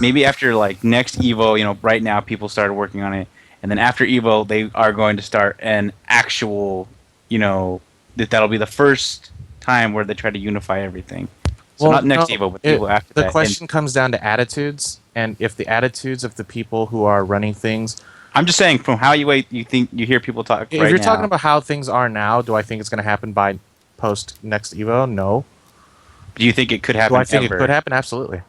maybe after like next Evo, you know, right now people started working on it, and then after Evo they are going to start an actual, you know, that'll be the first time where they try to unify everything. So not next Evo, but the Evo after that. The question comes down to attitudes, and if the attitudes of the people who are running things. I'm just saying, from how you think you hear people talk. If you're talking about how things are now, do I think it's going to happen by post next Evo? No. Do you think it could happen? Do I think ever? it could happen? Absolutely.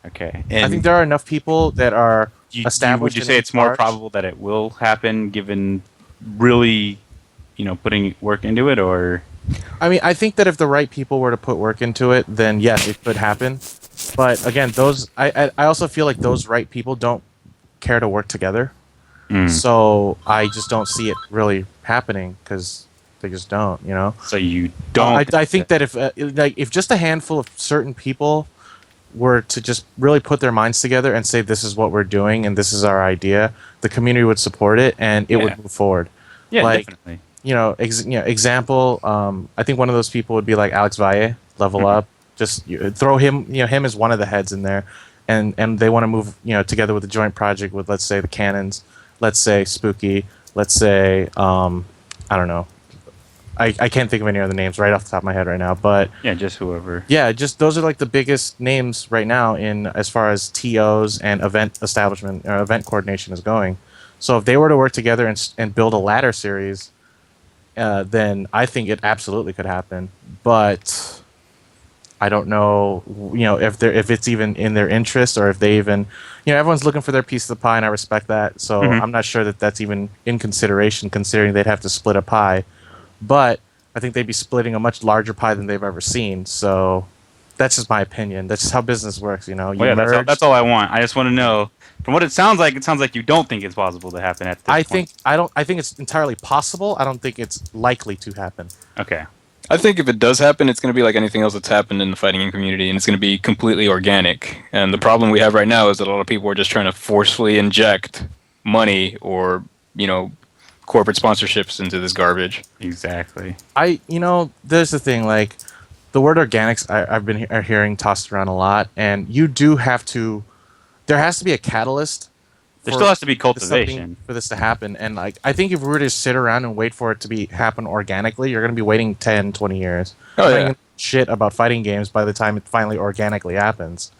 Okay. I think there are enough people that are established. Would you say it's more probable that it will happen, given really, you know, putting work into it, or? I mean, I think that if the right people were to put work into it, then yes, it could happen. But again, I also feel like those right people don't care to work together. So I just don't see it really happening because they just don't, you know. So you don't. I think that if just a handful of certain people were to just really put their minds together and say this is what we're doing and this is our idea, the community would support it and it would move forward. Yeah, like, definitely. You know, example. I think one of those people would be like Alex Valle, Level Up. Just throw him. You know, him as one of the heads in there, and they want to move. You know, together with a joint project with, let's say, the Cannons, let's say Spooky, let's say I don't know. I can't think of any other names right off the top of my head right now, but yeah, just whoever. Yeah, just those are like the biggest names right now in as far as TOs and event establishment or event coordination is going. So if they were to work together and build a ladder series, then I think it absolutely could happen. But I don't know, you know, if it's even in their interest or if they even, you know, everyone's looking for their piece of the pie, and I respect that. So I'm not sure that that's even in consideration, considering they'd have to split a pie. But I think they'd be splitting a much larger pie than they've ever seen. So that's just my opinion. That's just how business works, you know. That's all I want. I just want to know. From what it sounds like you don't think it's possible to happen at this point. I think it's entirely possible. I don't think it's likely to happen. Okay. I think if it does happen, it's going to be like anything else that's happened in the fighting game community, and it's going to be completely organic. And the problem we have right now is that a lot of people are just trying to forcefully inject money or, you know, corporate sponsorships into this garbage. Exactly. You know, there's the thing, like, the word organics I've been hearing tossed around a lot, and you do have to, there has to be a catalyst There still has to be something cultivation. for this to happen. And like, I think if we were to sit around and wait for it to happen organically, you're going to be waiting 10, 20 years. Oh, Not yeah. even shit about fighting games by the time it finally organically happens.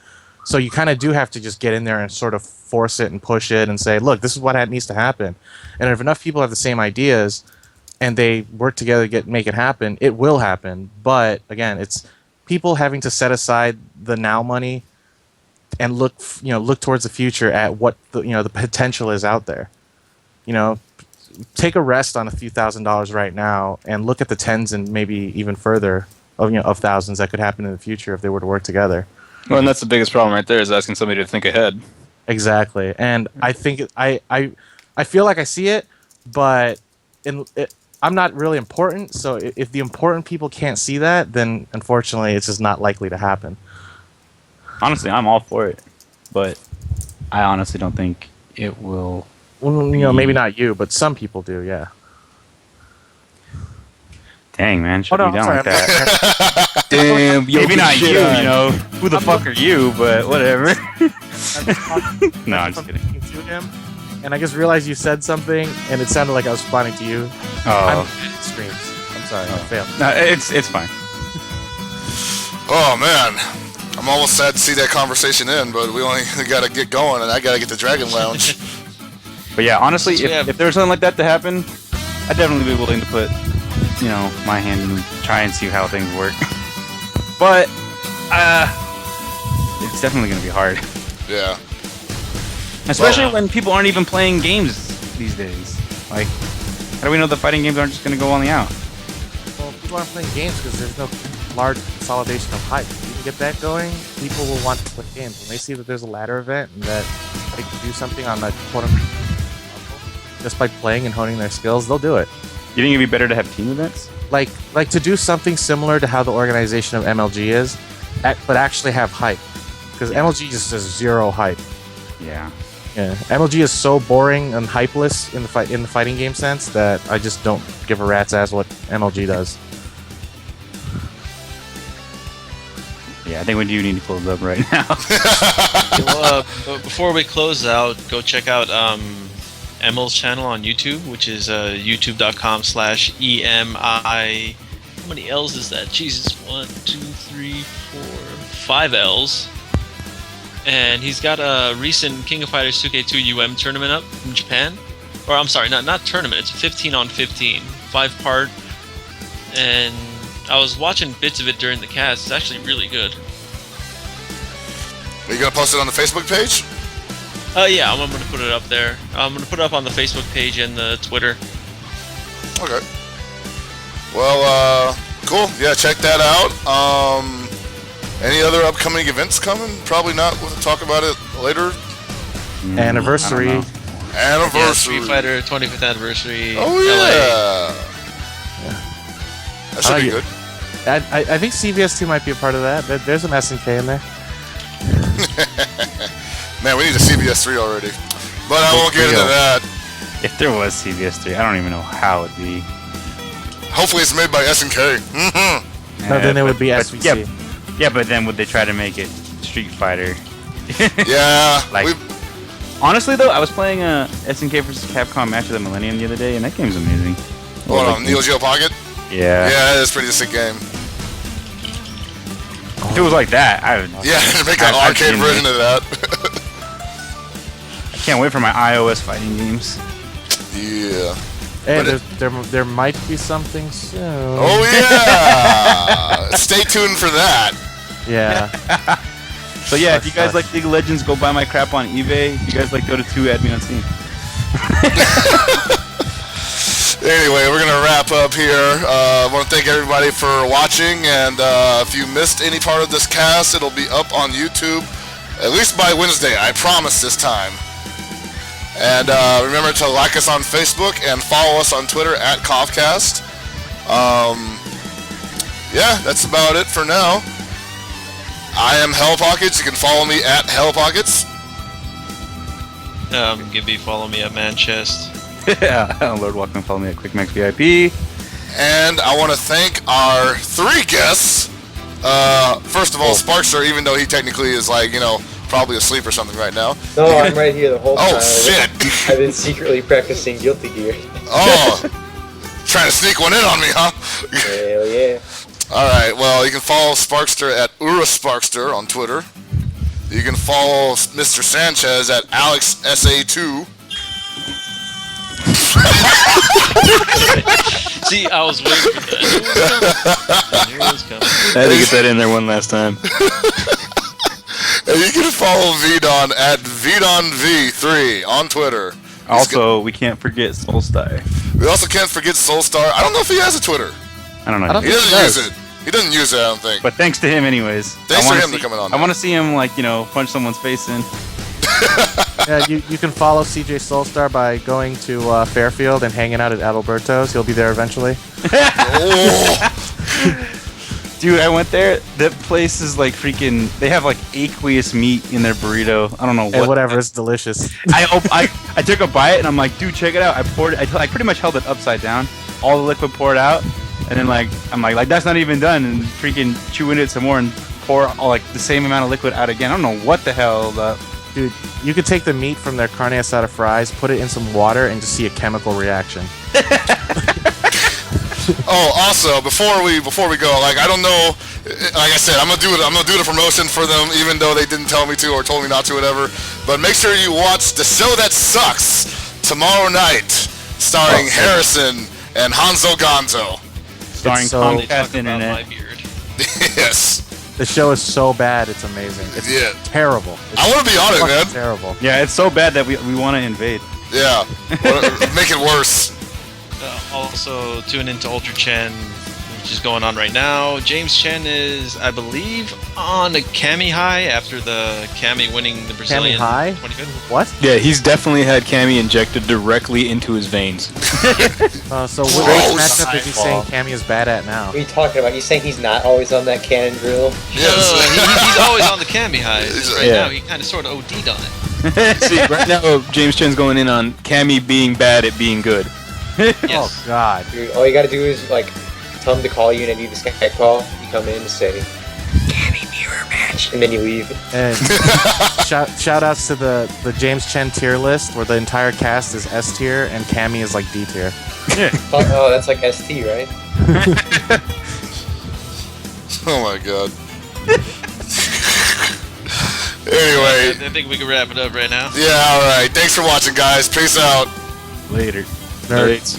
So you kind of do have to just get in there and sort of force it and push it and say, look, this is what needs to happen. And if enough people have the same ideas and they work together to make it happen, it will happen. But again, it's people having to set aside the now money and look towards the future at what the potential is out there. Take a rest on a few $1,000s right now and look at the tens and maybe even further of thousands that could happen in the future if they were to work together. Well, and that's the biggest problem right there is asking somebody to think ahead. Exactly, and I think I feel like I see it, but I'm not really important. So if the important people can't see that, then unfortunately, it's just not likely to happen. Honestly, I'm all for it, but I honestly don't think it will. Well, maybe not you, but some people do. Yeah. Dang, man, shut me I'm down sorry, like that. Damn, Maybe not you, Who the fuck are you? But whatever. No, I'm just kidding. To him, and I just realized you said something, and it sounded like I was responding to you. Oh, Screams. I'm sorry, I failed. no, it's fine. Oh man, I'm almost sad to see that conversation end, but we only got to get going, and I got to get to Dragon Lounge. But yeah, honestly, So we have- if there was something like that to happen, I'd definitely be willing to put, my hand and try and see how things work. But it's definitely gonna be hard, Yeah. especially Well- when people aren't even playing games these days. Like, how do we know the fighting games aren't just gonna go on the out? Well, people aren't playing games because there's no large consolidation of hype. If you can get that going, people will want to play games. When they see that there's a ladder event and that they can do something on that quote-unquote level, just by playing and honing their skills, they'll do it. You think it'd be better to have team events? Like to do something similar to how the organization of MLG is, but actually have hype. Because MLG just has zero hype. Yeah. Yeah, MLG is so boring and hypeless in the fighting game sense that I just don't give a rat's ass what MLG does. Yeah, I think we do need to close up right now. Well, but before we close out, go check out Emil's channel on YouTube, which is youtube.com/EMI. How many L's is that? Jesus, 1, 2, 3, 4, 5 L's. And he's got a recent King of Fighters 2K2 UM tournament up from Japan. Or I'm sorry, not tournament. It's 15 on 15, 5-part. And I was watching bits of it during the cast. It's actually really good. Are you gonna post it on the Facebook page? Yeah, I'm gonna put it up there. I'm gonna put it up on the Facebook page and the Twitter. Okay. Well, cool. Yeah, check that out. Any other upcoming events coming? Probably not. We'll talk about it later. Anniversary. I don't know. Yeah, Anniversary. Street Fighter 25th anniversary. Oh yeah. That should be good. I think CVS2 might be a part of that. There's some SNK in there. Man, we need a CBS 3 already. But I won't get into that. If there was CVS3, I don't even know how it'd be. Hopefully it's made by SNK. Mm-hmm. No, then it would be but- SVC. Yeah, but then would they try to make it Street Fighter? Yeah. Like, honestly though, I was playing a SNK vs Capcom match of the Millennium the other day, and that game's amazing. Hold on, Neo Geo Pocket? Yeah. Yeah, it's a pretty sick game. If it was like that, I would. Yeah, make an I'd arcade be in version there. of that. I can't wait for my iOS fighting games. Yeah. Hey, But there might be something soon. Oh yeah! Stay tuned for that. Yeah. So yeah, if you guys like League of Legends, go buy my crap on eBay. If you guys like Dota 2, add me on Steam. Anyway, we're gonna wrap up here. I want to thank everybody for watching, and if you missed any part of this cast, it'll be up on YouTube at least by Wednesday. I promise this time. And remember to like us on Facebook and follow us on Twitter at KOFCAST. Yeah, that's about it for now. I am Hell Pockets. You can follow me at Hell Pockets. Gibby, follow me at Manchest. Yeah, Lord Walkman, follow me at QuickMax VIP. And I want to thank our 3 guests. First of all, Sparkster, even though he technically is like, probably asleep or something right now. No, I'm right here the whole time. Oh shit! I've been secretly practicing Guilty Gear. Oh, trying to sneak one in on me, huh? Hell yeah. All right. Well, you can follow Sparkster at Sparkster on Twitter. You can follow Mr. Sanchez at AlexSA2. See, I was waiting for that. I knew it was coming. I had to get that in there one last time. And you can follow VDon at VDonV3 on Twitter. Also, we can't forget Soulstar. We also can't forget Soulstar. I don't know if he has a Twitter. I don't know. I don't He think doesn't he use does. it. He doesn't use it, I don't think. But thanks to him, anyways. Thanks I for wanna him to coming on I want to see him, like, punch someone's face in. Yeah, you can follow CJ Soulstar by going to Fairfield and hanging out at Adalberto's. He'll be there eventually. Oh. Dude, I went there. That place is like freaking. They have like aqueous meat in their burrito. I don't know Hey, what. whatever, it's delicious. I took a bite and I'm like, dude, check it out. I poured it. I pretty much held it upside down. All the liquid poured out, and then I'm like that's not even done. And freaking chew into it some more and pour all the same amount of liquid out again. I don't know what the hell. Dude, you could take the meat from their carne asada fries, put it in some water, and just see a chemical reaction. Oh, also before we go, I don't know. Like I said, I'm gonna do the promotion for them, even though they didn't tell me to or told me not to, whatever. But make sure you watch The Show That Sucks tomorrow night, starring Harrison and Hanzo Gonzo. Starring so- They talk Comcast about Internet. my beard. Yes. The show is so bad, it's amazing. It's Yeah. terrible. It's I want to be on it, fucking man. terrible. Yeah, it's so bad that we want to invade. Yeah. Make it worse. Also, tune into Ultra Chen, which is going on right now. James Chen is, I believe, on a Cami high after the Cami winning the Brazilian high? 2015. What? Yeah, he's definitely had Cammy injected directly into his veins. So which Gross. matchup is he saying Cammy is bad at now? What are you talking about? You saying he's not always on that cannon drill? Yes. He's always on the Cami high. Just right Yeah. now, he kind of sort of OD'd on it. See, right now James Chen's going in on Cammy being bad at being good. Yes. Oh God. Dude, all you gotta do is tell him to call you and I need this Skype call. You come in and say, "Cammy mirror match," and then you leave. And shout outs to the James Chen tier list where the entire cast is S tier and Cammy is D tier. Oh, that's like ST, right? Oh my god. Anyway. I think we can wrap it up right now. Yeah. All right. Thanks for watching, guys. Peace out. Later. Nerds.